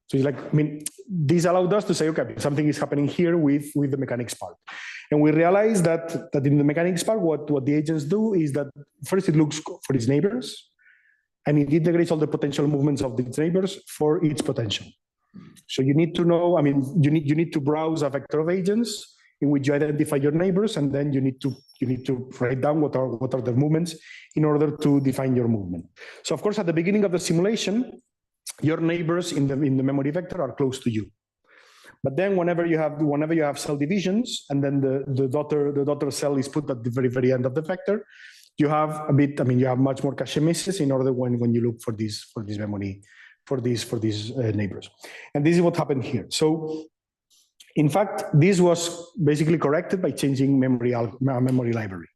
So it's like, I mean, this allowed us to say, okay, something is happening here with the mechanics part. And we realized that in the mechanics part, what the agents do is that first it looks for its neighbors, and it integrates all the potential movements of these neighbors for each potential. So you need to know, I mean, you need to browse a vector of agents in which you identify your neighbors, and then you need to write down what are the movements in order to define your movement. So of course, at the beginning of the simulation, your neighbors in the memory vector are close to you. But then whenever you have cell divisions, and then the daughter cell is put at the very end of the vector, you have a bit, I mean, you have much more cache misses in order when you look for these memory, for these neighbors. And this is what happened here. So in fact, this was basically corrected by changing memory library.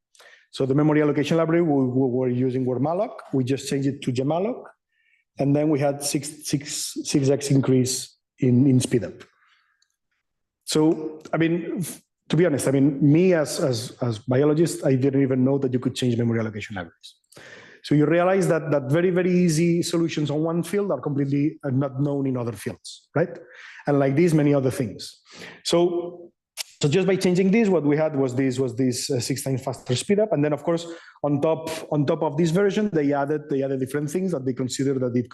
So the memory allocation library we were using were malloc. We just changed it to gmalloc, and then we had 6x increase in speed up. So I mean, to be honest, I mean, me as biologist, I didn't even know that you could change memory allocation libraries. So you realize that very easy solutions on one field are completely not known in other fields, right? And like these, many other things. So just by changing this, what we had was this 6 times faster speed up, and then of course on top of this version, they added different things that they considered that it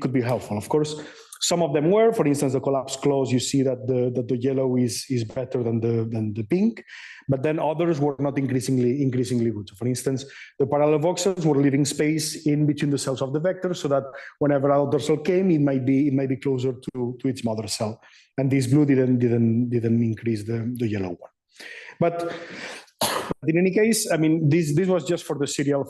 could be helpful. Of course, some of them were, for instance, the collapse clause. You see that the yellow is better than the pink, but then others were not increasingly good. So for instance, the parallel voxels were leaving space in between the cells of the vector, so that whenever a daughter cell came, it might be closer to its mother cell. And this blue didn't increase the yellow one. But in any case, I mean, this was just for the serial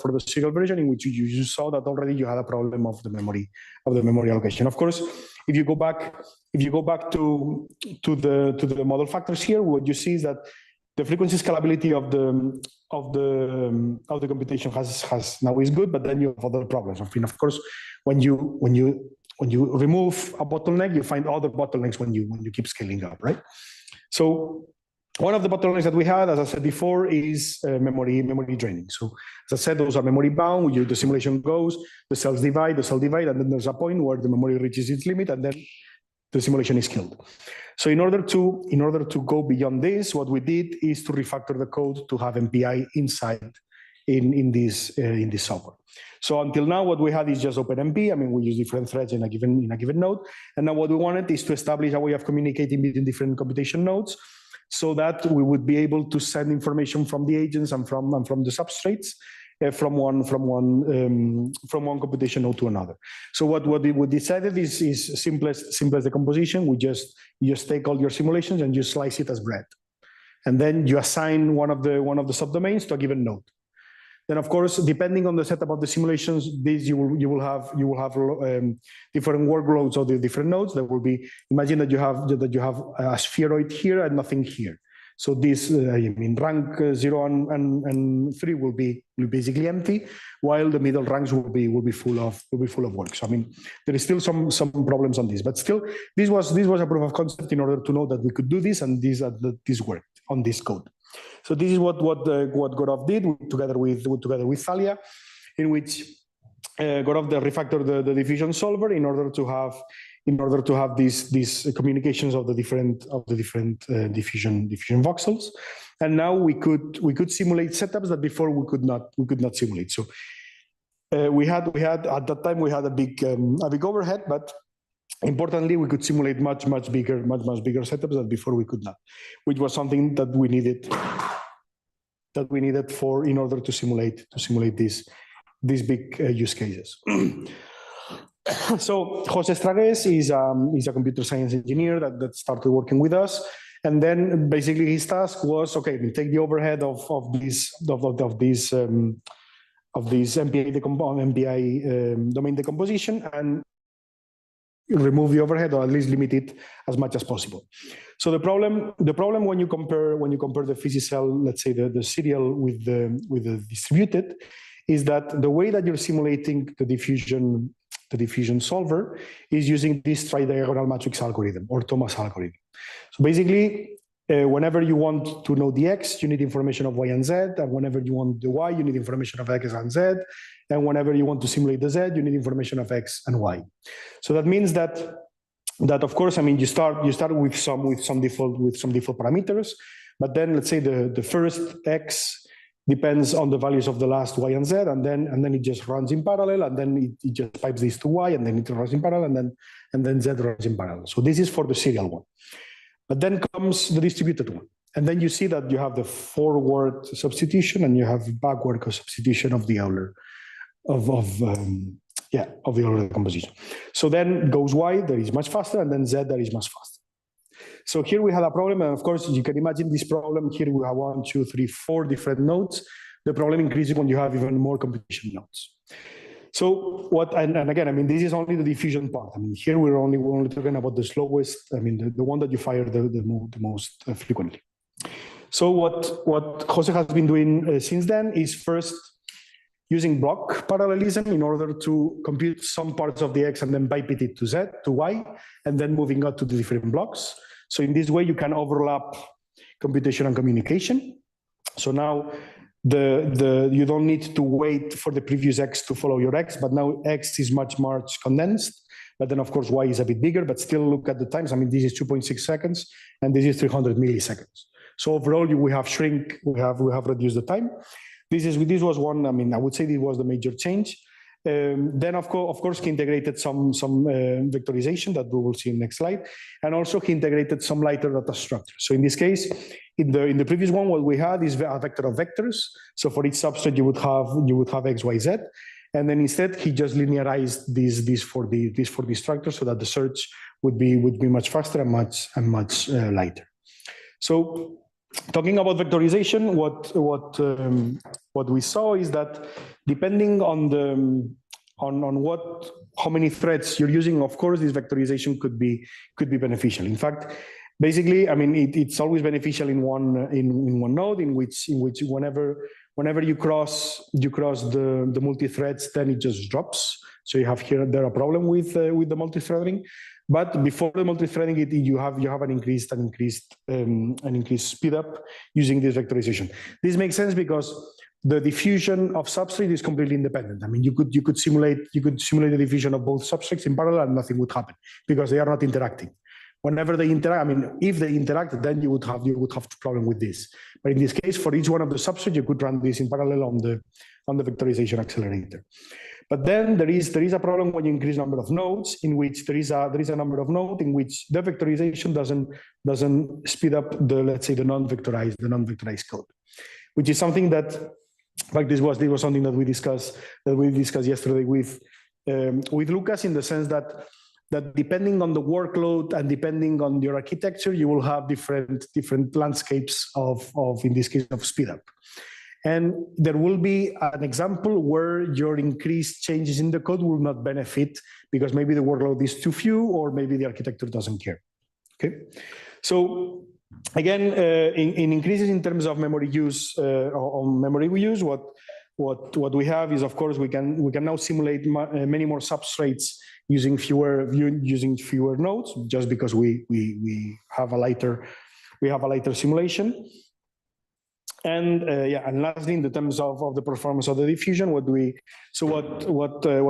version, in which you saw that already you had a problem of the memory allocation. Of course, if you go back to the model factors here, what you see is that The frequency scalability of the computation has now is good, but then you have other problems. I mean, of course, when you remove a bottleneck, you find other bottlenecks when you keep scaling up, right? So one of the bottlenecks that we had, as I said before, is memory draining. So as I said, those are memory bound. The simulation goes, the cells divide, and then there's a point where the memory reaches its limit, and then the simulation is killed. So in order to go beyond this, what we did is to refactor the code to have MPI inside in this software. So until now, what we had is just OpenMP. I mean, we use different threads in a given node, and now what we wanted is to establish a way of communicating between different computation nodes, so that we would be able to send information from the agents and from the substrates from one computation node to another. So what we decided is simplest decomposition. You just take all your simulations and you slice it as bread, and then you assign one of the subdomains to a given node. Then, of course, depending on the setup of the simulations, you will have different workloads of the different nodes. There will be, imagine that you have a spheroid here and nothing here. So this, rank 0 and 3 will be basically empty, while the middle ranks will be full of work. So I mean, there is still some problems on this, but still, this was a proof of concept in order to know that we could do this, and this worked on this code. So this is what Gorov did together with Thalia, in which Gorov refactored the diffusion solver in order to have these communications of the different diffusion voxels, and now we could simulate setups that before we could not simulate. So we had at that time a big overhead, but importantly, we could simulate much bigger setups that before we could not, which was something that we needed for in order to simulate these big use cases. So Jose Estragues is a computer science engineer that started working with us, and then basically his task was, okay, we take the overhead of this MPI domain decomposition and remove the overhead, or at least limit it as much as possible. So the problem when you compare the PhysiCell, let's say the serial with the distributed, is that the way that you're simulating the diffusion solver is using this tridiagonal matrix algorithm or Thomas algorithm. So basically, whenever you want to know the X, you need information of Y and Z, and whenever you want the Y, you need information of X and Z, and whenever you want to simulate the Z, you need information of X and Y. So that means that of course, I mean, you start with some default parameters, but then let's say the first X depends on the values of the last Y and Z, and then it just runs in parallel, and then it just pipes these to Y, and then it runs in parallel, and then Z runs in parallel. So this is for the serial one. But then comes the distributed one, and then you see that you have the forward substitution and you have backward substitution of the Euler of the Euler composition. So then goes Y, that is much faster, and then Z, that is much faster. So here we had a problem, and of course you can imagine this problem. Here we have 1, 2, 3, 4 different nodes. The problem increases when you have even more computation nodes. So and again, I mean, this is only the diffusion part. I mean, here we're only talking about the slowest. I mean, the one that you fire the most frequently. So what Jose has been doing since then is first using block parallelism in order to compute some parts of the X and then biped it to Z, to Y, and then moving on to the different blocks. So in this way, you can overlap computation and communication. So now you don't need to wait for the previous X to follow your X, but now X is much condensed. But then of course Y is a bit bigger, but still look at the times. I mean, this is 2.6 seconds and this is 300 milliseconds. So overall, we have reduced the time. This was one. I mean, I would say this was the major change. Then of course he integrated some vectorization that we will see in the next slide, and also he integrated some lighter data structure. So in this case, in the previous one, what we had is a vector of vectors. So for each substrate you would have X, Y, Z, and then instead he just linearized these for the structure so that the search would be much faster and much lighter. So talking about vectorization, what we saw is that depending on how many threads you're using, of course, this vectorization could be beneficial. In fact, basically, I mean, it's always beneficial in one node, in which whenever you cross the multi-threads, then it just drops. So you have here a problem with the multi-threading. But before the multi-threading, you have an increased speed up using this vectorization. This makes sense because the diffusion of substrate is completely independent. I mean, you could simulate the diffusion of both substrates in parallel and nothing would happen because they are not interacting. Whenever they interact, I mean, if they interact, then you would have a problem with this. But in this case, for each one of the substrates, you could run this in parallel on the vectorization accelerator. But then there is a problem when you increase number of nodes, in which there is a number of nodes in which the vectorization doesn't speed up let's say the non-vectorized code, which is something that, in fact, this was something that we discussed yesterday with Lucas, in the sense that depending on the workload and depending on your architecture, you will have different landscapes of in this case of speed up. And there will be an example where your increased changes in the code will not benefit because maybe the workload is too few or maybe the architecture doesn't care. Okay, so again, in increases in terms of memory use, what we have is, of course, we can now simulate many more substrates using fewer nodes, just because we have a lighter simulation. And and lastly, in the terms of the performance of the diffusion, what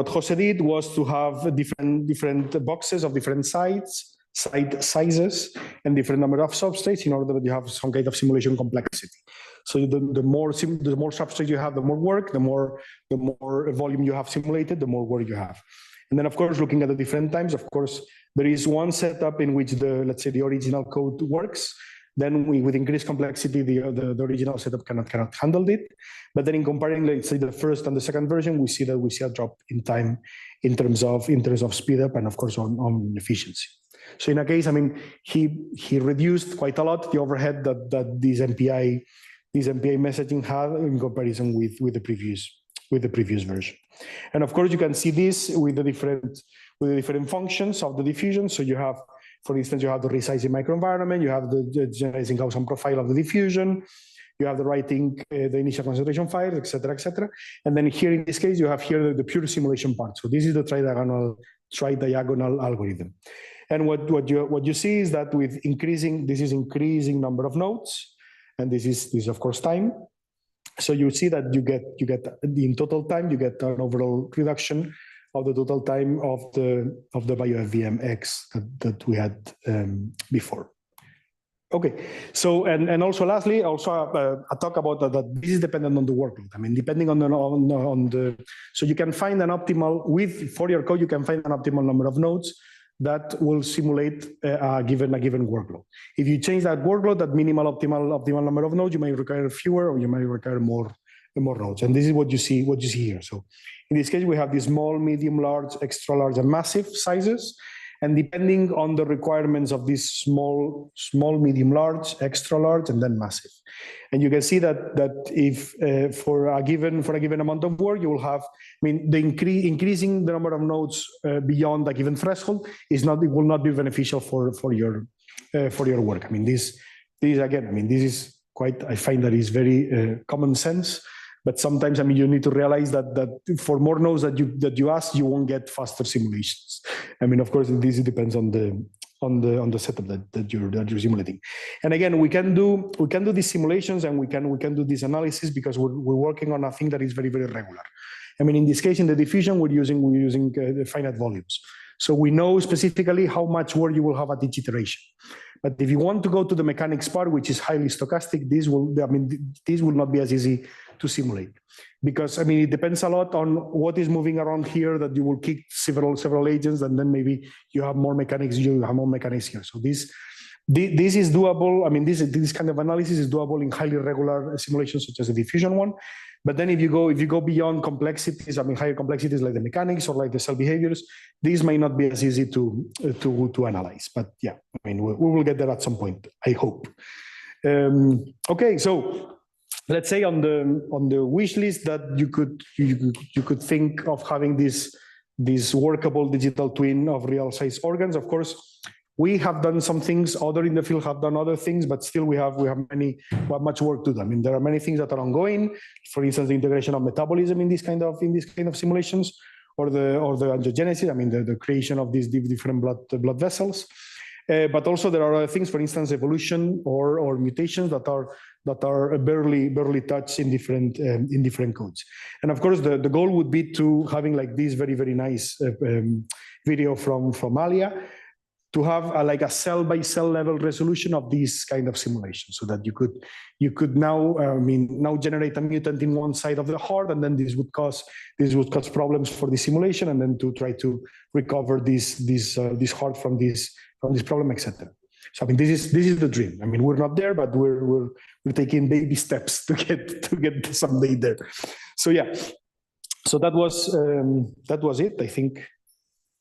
Jose did was to have different boxes of different side sizes and different number of substrates in order that you have some kind of simulation complexity. So the more substrates you have, the more work, the more volume you have simulated, the more work you have. And then, of course, looking at the different times, of course, there is one setup in which let's say the original code works. Then with increased complexity, the original setup cannot handle it. But then in comparing, let's say, the first and the second version, we see a drop in time in terms of speed up and, of course, on efficiency. So in a case, I mean, he reduced quite a lot the overhead that this MPI messaging had in comparison with the previous version. And of course, you can see this with the different functions of the diffusion. So you have, for instance, you have the resizing microenvironment, you have the generalizing Gaussian profile of the diffusion, you have the writing the initial concentration files, etc. And then here in this case, you have here the pure simulation part. So this is the tridiagonal algorithm. And what you see is that with increasing number of nodes, and this is of course time. So you see that you get in total time, you get an overall reduction of the total time of the BioFVM-X that we had before. Okay, so and also lastly, I talk about that this is dependent on the workload. I mean, depending on the so you can find an optimal for your code, you can find an optimal number of nodes that will simulate a given workload. If you change that workload, that optimal number of nodes, you may require fewer or you may require more nodes. And this is what you see here. So in this case, we have these small, medium, large, extra large, and massive sizes. And depending on the requirements of these small, medium, large, extra large, and then massive. And you can see that if for a given amount of work, you will have, I mean, the increasing the number of nodes beyond a given threshold it will not be beneficial for your work. I mean, this again, I mean, this is quite, I find that is very common sense. But sometimes, I mean, you need to realize that for more nodes that you ask, you won't get faster simulations. I mean, of course, this depends on the setup that you're simulating. And again, we can do these simulations and we can do this analysis because we're working on a thing that is very, very regular. I mean, in this case, in the diffusion, we're using the finite volumes. So we know specifically how much work you will have at each iteration. But if you want to go to the mechanics part, which is highly stochastic, this will not be as easy to simulate. Because, I mean, it depends a lot on what is moving around here, that you will kick several agents, and then maybe you have more mechanics here. So this is doable. I mean, this kind of analysis is doable in highly regular simulations, such as the diffusion one. But then if you go beyond complexities, I mean, higher complexities like the mechanics or like the cell behaviors, these may not be as easy to analyze. But yeah, I mean, we will get there at some point, I hope. Okay, so let's say on the wish list that you could think of having this workable digital twin of real size organs. Of course, we have done some things, other in the field have done other things, but still we have much work to do. I mean, there are many things that are ongoing. For instance, the integration of metabolism in this kind of simulations, or the angiogenesis. I mean, the creation of these different blood vessels. But also there are other things, for instance, evolution or mutations that are barely touched in different codes. And of course, the goal would be to having like this very nice video from Alia, to have like a cell by cell level resolution of this kind of simulation, so that you could now generate a mutant in one side of the heart, and then this would cause problems for the simulation, and then to try to recover this heart from this problem, etc. So I mean, this is the dream. I mean, we're not there, but we're taking baby steps to get someday there. So yeah, so that was it, I think.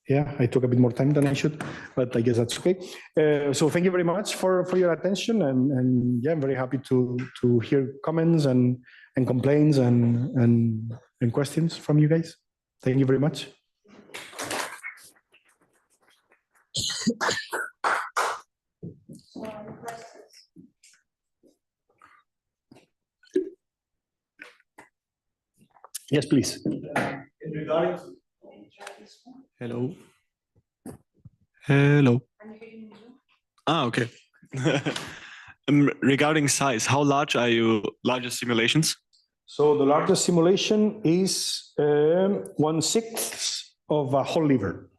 Yeah, I took a bit more time than I should, but I guess that's okay. So thank you very much for your attention, and yeah, I'm very happy to hear comments and complaints and questions from you guys. Thank you very much. Yes, please. In regard to hello. Hello. Okay. Regarding size, how large are your largest simulations? So the largest simulation is 1/6 of a whole liver.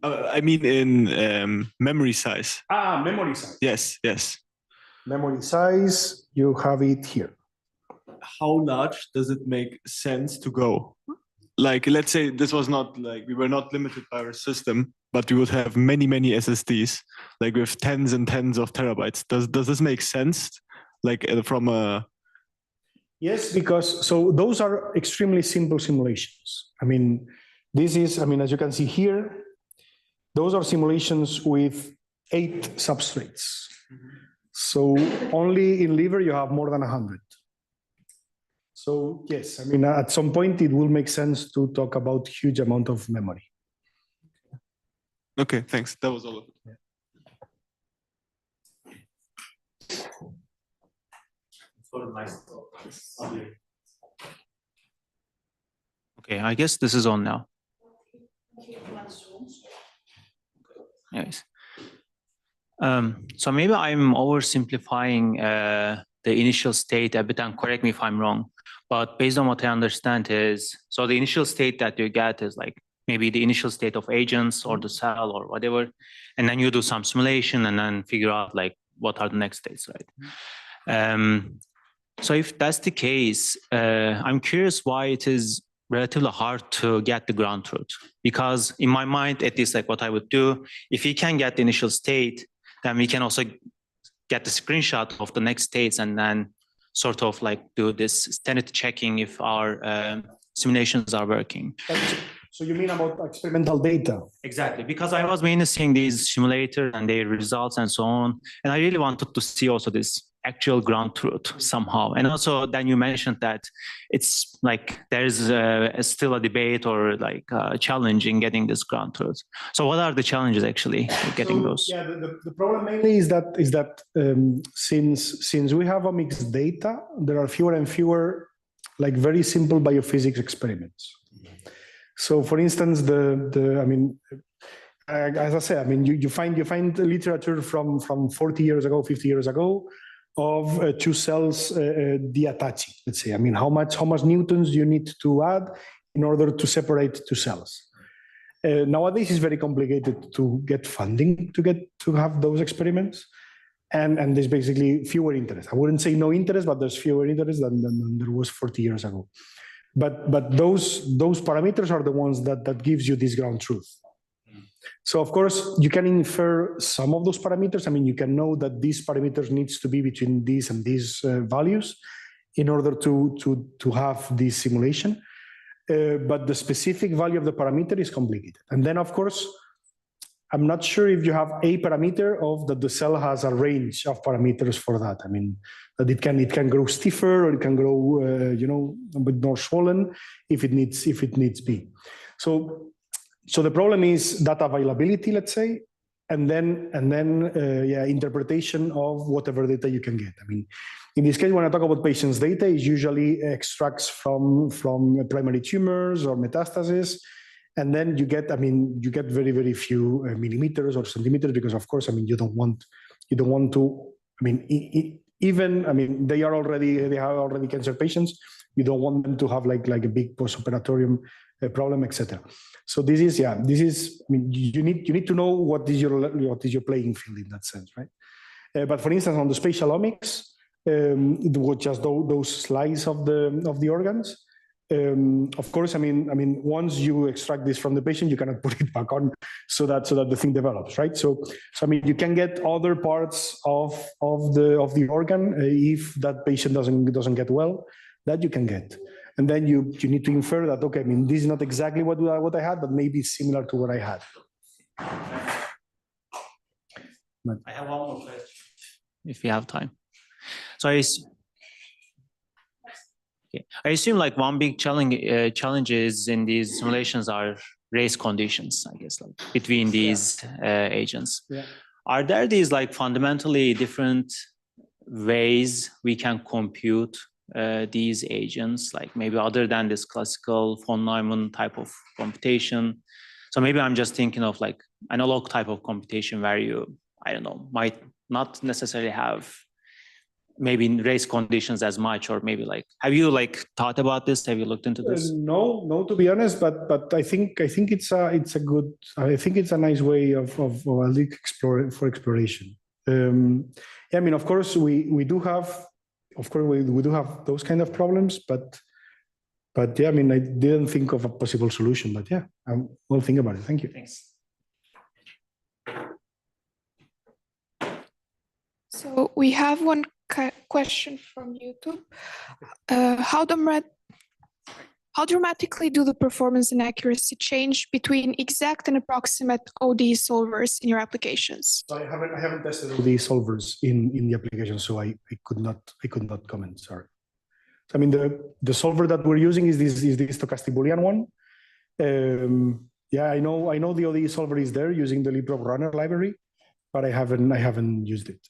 I mean in memory size. Memory size. Yes. Memory size, you have it here. How large does it make sense to go? Like, let's say this was not like, we were not limited by our system, but we would have many SSDs, like with tens and tens of terabytes. Does this make sense? Like from a... Yes, because so those are extremely simple simulations. I mean, as you can see here, those are simulations with 8 substrates. So only in liver you have more than 100. So yes, I mean, at some point it will make sense to talk about huge amount of memory. Okay, thanks. That was all of it. Okay, I guess this is on now. Anyways, so maybe I'm oversimplifying the initial state a bit, and correct me if I'm wrong. But based on what I understand is, so the initial state that you get is like maybe the initial state of agents or the cell or whatever, and then you do some simulation and then figure out like what are the next states, right? So if that's the case, I'm curious why it is relatively hard to get the ground truth. Because in my mind, at least like what I would do, if we can get the initial state, then we can also get the screenshot of the next states and then sort of like do this standard checking if our simulations are working. So you mean about experimental data? Exactly, because I was mainly seeing these simulators and their results and so on. And I really wanted to see also this actual ground truth somehow. And also then you mentioned that it's like there's still a debate or like a challenge in getting this ground truth. So what are the challenges actually getting those? Yeah, the problem mainly is that since we have omics data, there are fewer and fewer like very simple biophysics experiments. So for instance, I mean, as I said, I mean, you find literature from 40 years ago, 50 years ago, of 2 cells deattaching, let's say. I mean, how much newtons you need to add in order to separate 2 cells. Nowadays, it's very complicated to get funding to have those experiments, and there's basically fewer interest. I wouldn't say no interest, but there's fewer interest than there was 40 years ago. But those parameters are the ones that gives you this ground truth. So of course you can infer some of those parameters. I mean, you can know that these parameters needs to be between these and these values in order to have this simulation. But the specific value of the parameter is complicated. And then of course, I'm not sure if you have a parameter of that the cell has a range of parameters for that. I mean, that it can grow stiffer or it can grow, a bit more swollen if it needs be. So the problem is data availability, let's say, and then yeah, interpretation of whatever data you can get. I mean, in this case, when I talk about patients' data, it usually extracts from primary tumors or metastases, and then you get, I mean, you get very, very few millimeters or centimeters, because of course, I mean, you don't want to, I mean, even, I mean, they have already cancer patients. You don't want them to have like a big post-operatorium problem, etc. So this is, I mean, you need to know what is your playing field in that sense, right? But for instance, on the spatial omics, just those slices of the organs. Of course, I mean, once you extract this from the patient, you cannot put it back on, so that the thing develops, right? So I mean, you can get other parts of the organ if that patient doesn't get well, that you can get, and then you need to infer that, okay, I mean, this is not exactly what I had, but maybe similar to what I had. I have one more question, if you have time. So I assume like one big challenges in these simulations are race conditions, I guess, like between these agents. Yeah. Are there these like fundamentally different ways we can compute these agents, like maybe other than this classical von Neumann type of computation? So maybe I'm just thinking of like analog type of computation where you, I don't know, might not necessarily have maybe race conditions as much, or maybe like, have you like thought about this? Have you looked into this? No, to be honest, but I think it's a good, I think it's a nice way of exploration. Yeah, I mean, of course we do have those kind of problems, but yeah, I mean, I didn't think of a possible solution, but yeah, we'll think about it. Thank you. Thanks. So we have one question from YouTube. How dramatically do the performance and accuracy change between exact and approximate ODE solvers in your applications? So I haven't tested ODE solvers in the application, so I could not comment. Sorry. I mean, the solver that we're using is this stochastic Boolean one. Yeah, I know the ODE solver is there using the LibRob runner library, but I haven't used it.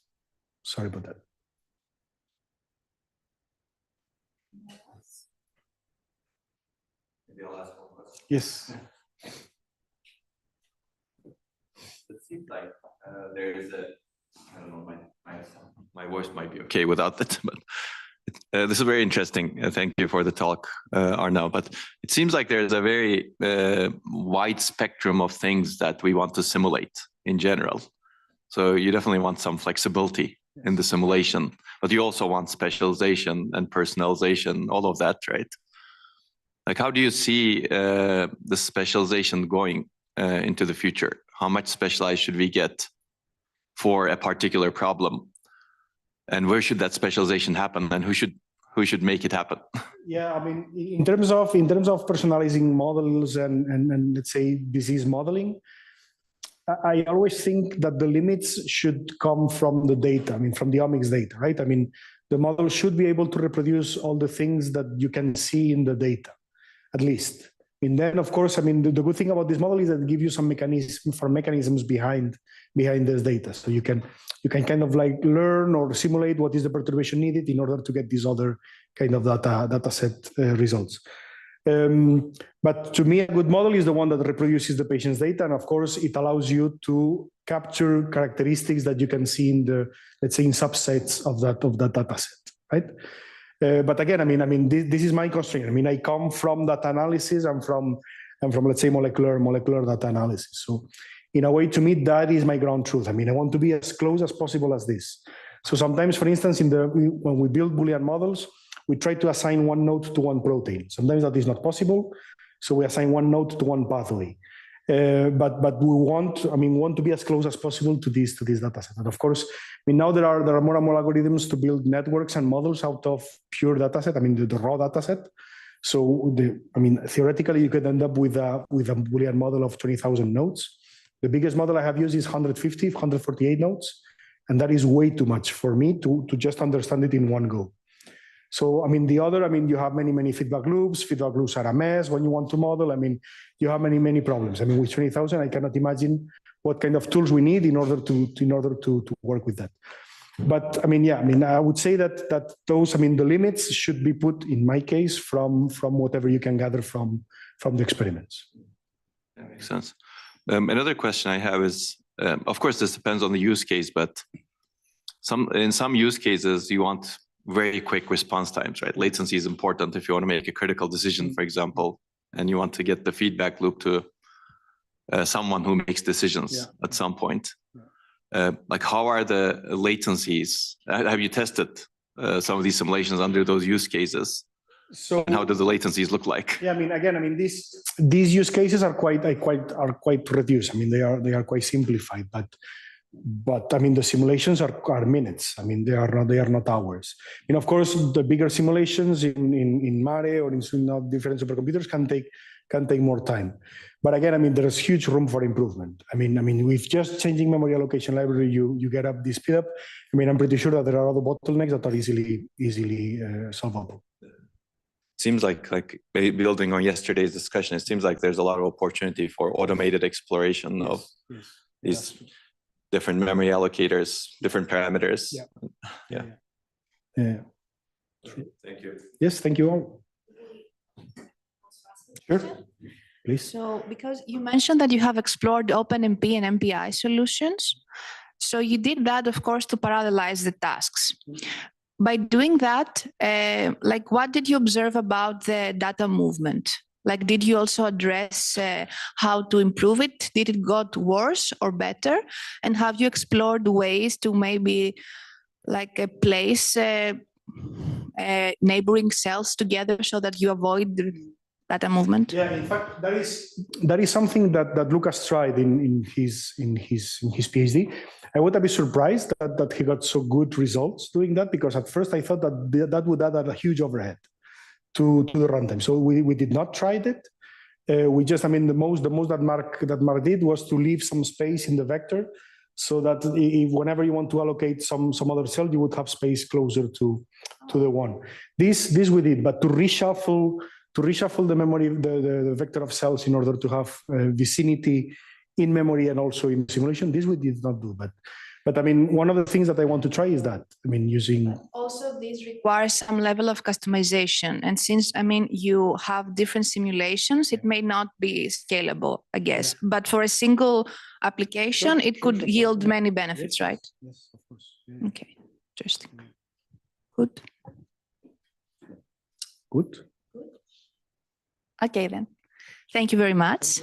Sorry about that. Maybe I'll ask one question. Yes. It seems like there is a, I don't know, my voice might be okay without that, but this is very interesting. Thank you for the talk, Arnau. But it seems like there's a very wide spectrum of things that we want to simulate in general. So you definitely want some flexibility in the simulation, but you also want specialization and personalization, all of that, right? Like, how do you see the specialization going into the future? How much specialized should we get for a particular problem? And where should that specialization happen? And who should make it happen? Yeah, I mean, in terms of personalizing models and let's say disease modeling, I always think that the limits should come from the data, I mean, from the omics data, right? I mean, the model should be able to reproduce all the things that you can see in the data, at least. And then, of course, I mean, the good thing about this model is that it gives you some mechanisms behind this data. So you can kind of like learn or simulate what is the perturbation needed in order to get these other kind of data set results. But to me, a good model is the one that reproduces the patient's data, and of course, it allows you to capture characteristics that you can see in the, let's say, in subsets of that data set, right? But again, I mean, this is my constraint. I mean, I come from data analysis and from let's say molecular data analysis. So, in a way, to me, that is my ground truth. I mean, I want to be as close as possible as this. So sometimes, for instance, when we build Boolean models, we try to assign one node to one protein. Sometimes that is not possible, so we assign one node to one pathway. But we want to be as close as possible to this data set. And of course, I mean, now there are more and more algorithms to build networks and models out of pure data set. I mean, the raw data set. So theoretically, you could end up with a Boolean model of 20,000 nodes. The biggest model I have used is 148 nodes, and that is way too much for me to just understand it in one go. So, I mean, you have many feedback loops. Feedback loops are a mess when you want to model. I mean, you have many problems. I mean, with 20,000, I cannot imagine what kind of tools we need in order to work with that. But I mean, yeah, I mean, I would say that those, I mean, the limits should be put, in my case, from whatever you can gather from the experiments. That makes sense. Another question I have is, of course, this depends on the use case, but in some use cases, you want very quick response times, right? Latency is important if you want to make a critical decision, for example, and you want to get the feedback loop to someone who makes decisions at some point. Like, how are the latencies? Have you tested some of these simulations under those use cases? So, and how do the latencies look like? Yeah, I mean, again, I mean, these use cases are quite reduced. I mean, they are quite simplified, but I mean, the simulations are minutes. I mean, they are not hours. And of course, the bigger simulations in Mare or in different supercomputers can take more time. But again, I mean, there is huge room for improvement. I mean, with just changing memory allocation library, you get up the speed up. I mean, I'm pretty sure that there are other bottlenecks that are easily solvable. Seems like building on yesterday's discussion, it seems like there's a lot of opportunity for automated exploration of these different memory allocators, different parameters. Yeah. Thank you. Yes, thank you all. Sure, please. So, because you mentioned that you have explored OpenMP and MPI solutions, so you did that, of course, to parallelize the tasks. By doing that, like, what did you observe about the data movement? Like, did you also address how to improve it? Did it got worse or better? And have you explored ways to maybe like place neighboring cells together so that you avoid the data movement? Yeah, in fact, that is something that Lucas tried in his PhD. I would have been surprised that he got so good results doing that, because at first I thought that would add a huge overhead to the runtime. So we did not try that. We just, I mean, the most that Mark did was to leave some space in the vector, so that if whenever you want to allocate some other cell, you would have space closer to the one. This we did, but to reshuffle the memory, the vector of cells in order to have vicinity in memory and also in simulation, this we did not do. But I mean, one of the things that I want to try is that, I mean, using... Also, this requires some level of customization. And since, I mean, you have different simulations, it may not be scalable, I guess. Yeah. But for a single application, it could yield many benefits, right? Yes, of course. Yeah. Okay, interesting. Good. Good. Okay, then. Thank you very much.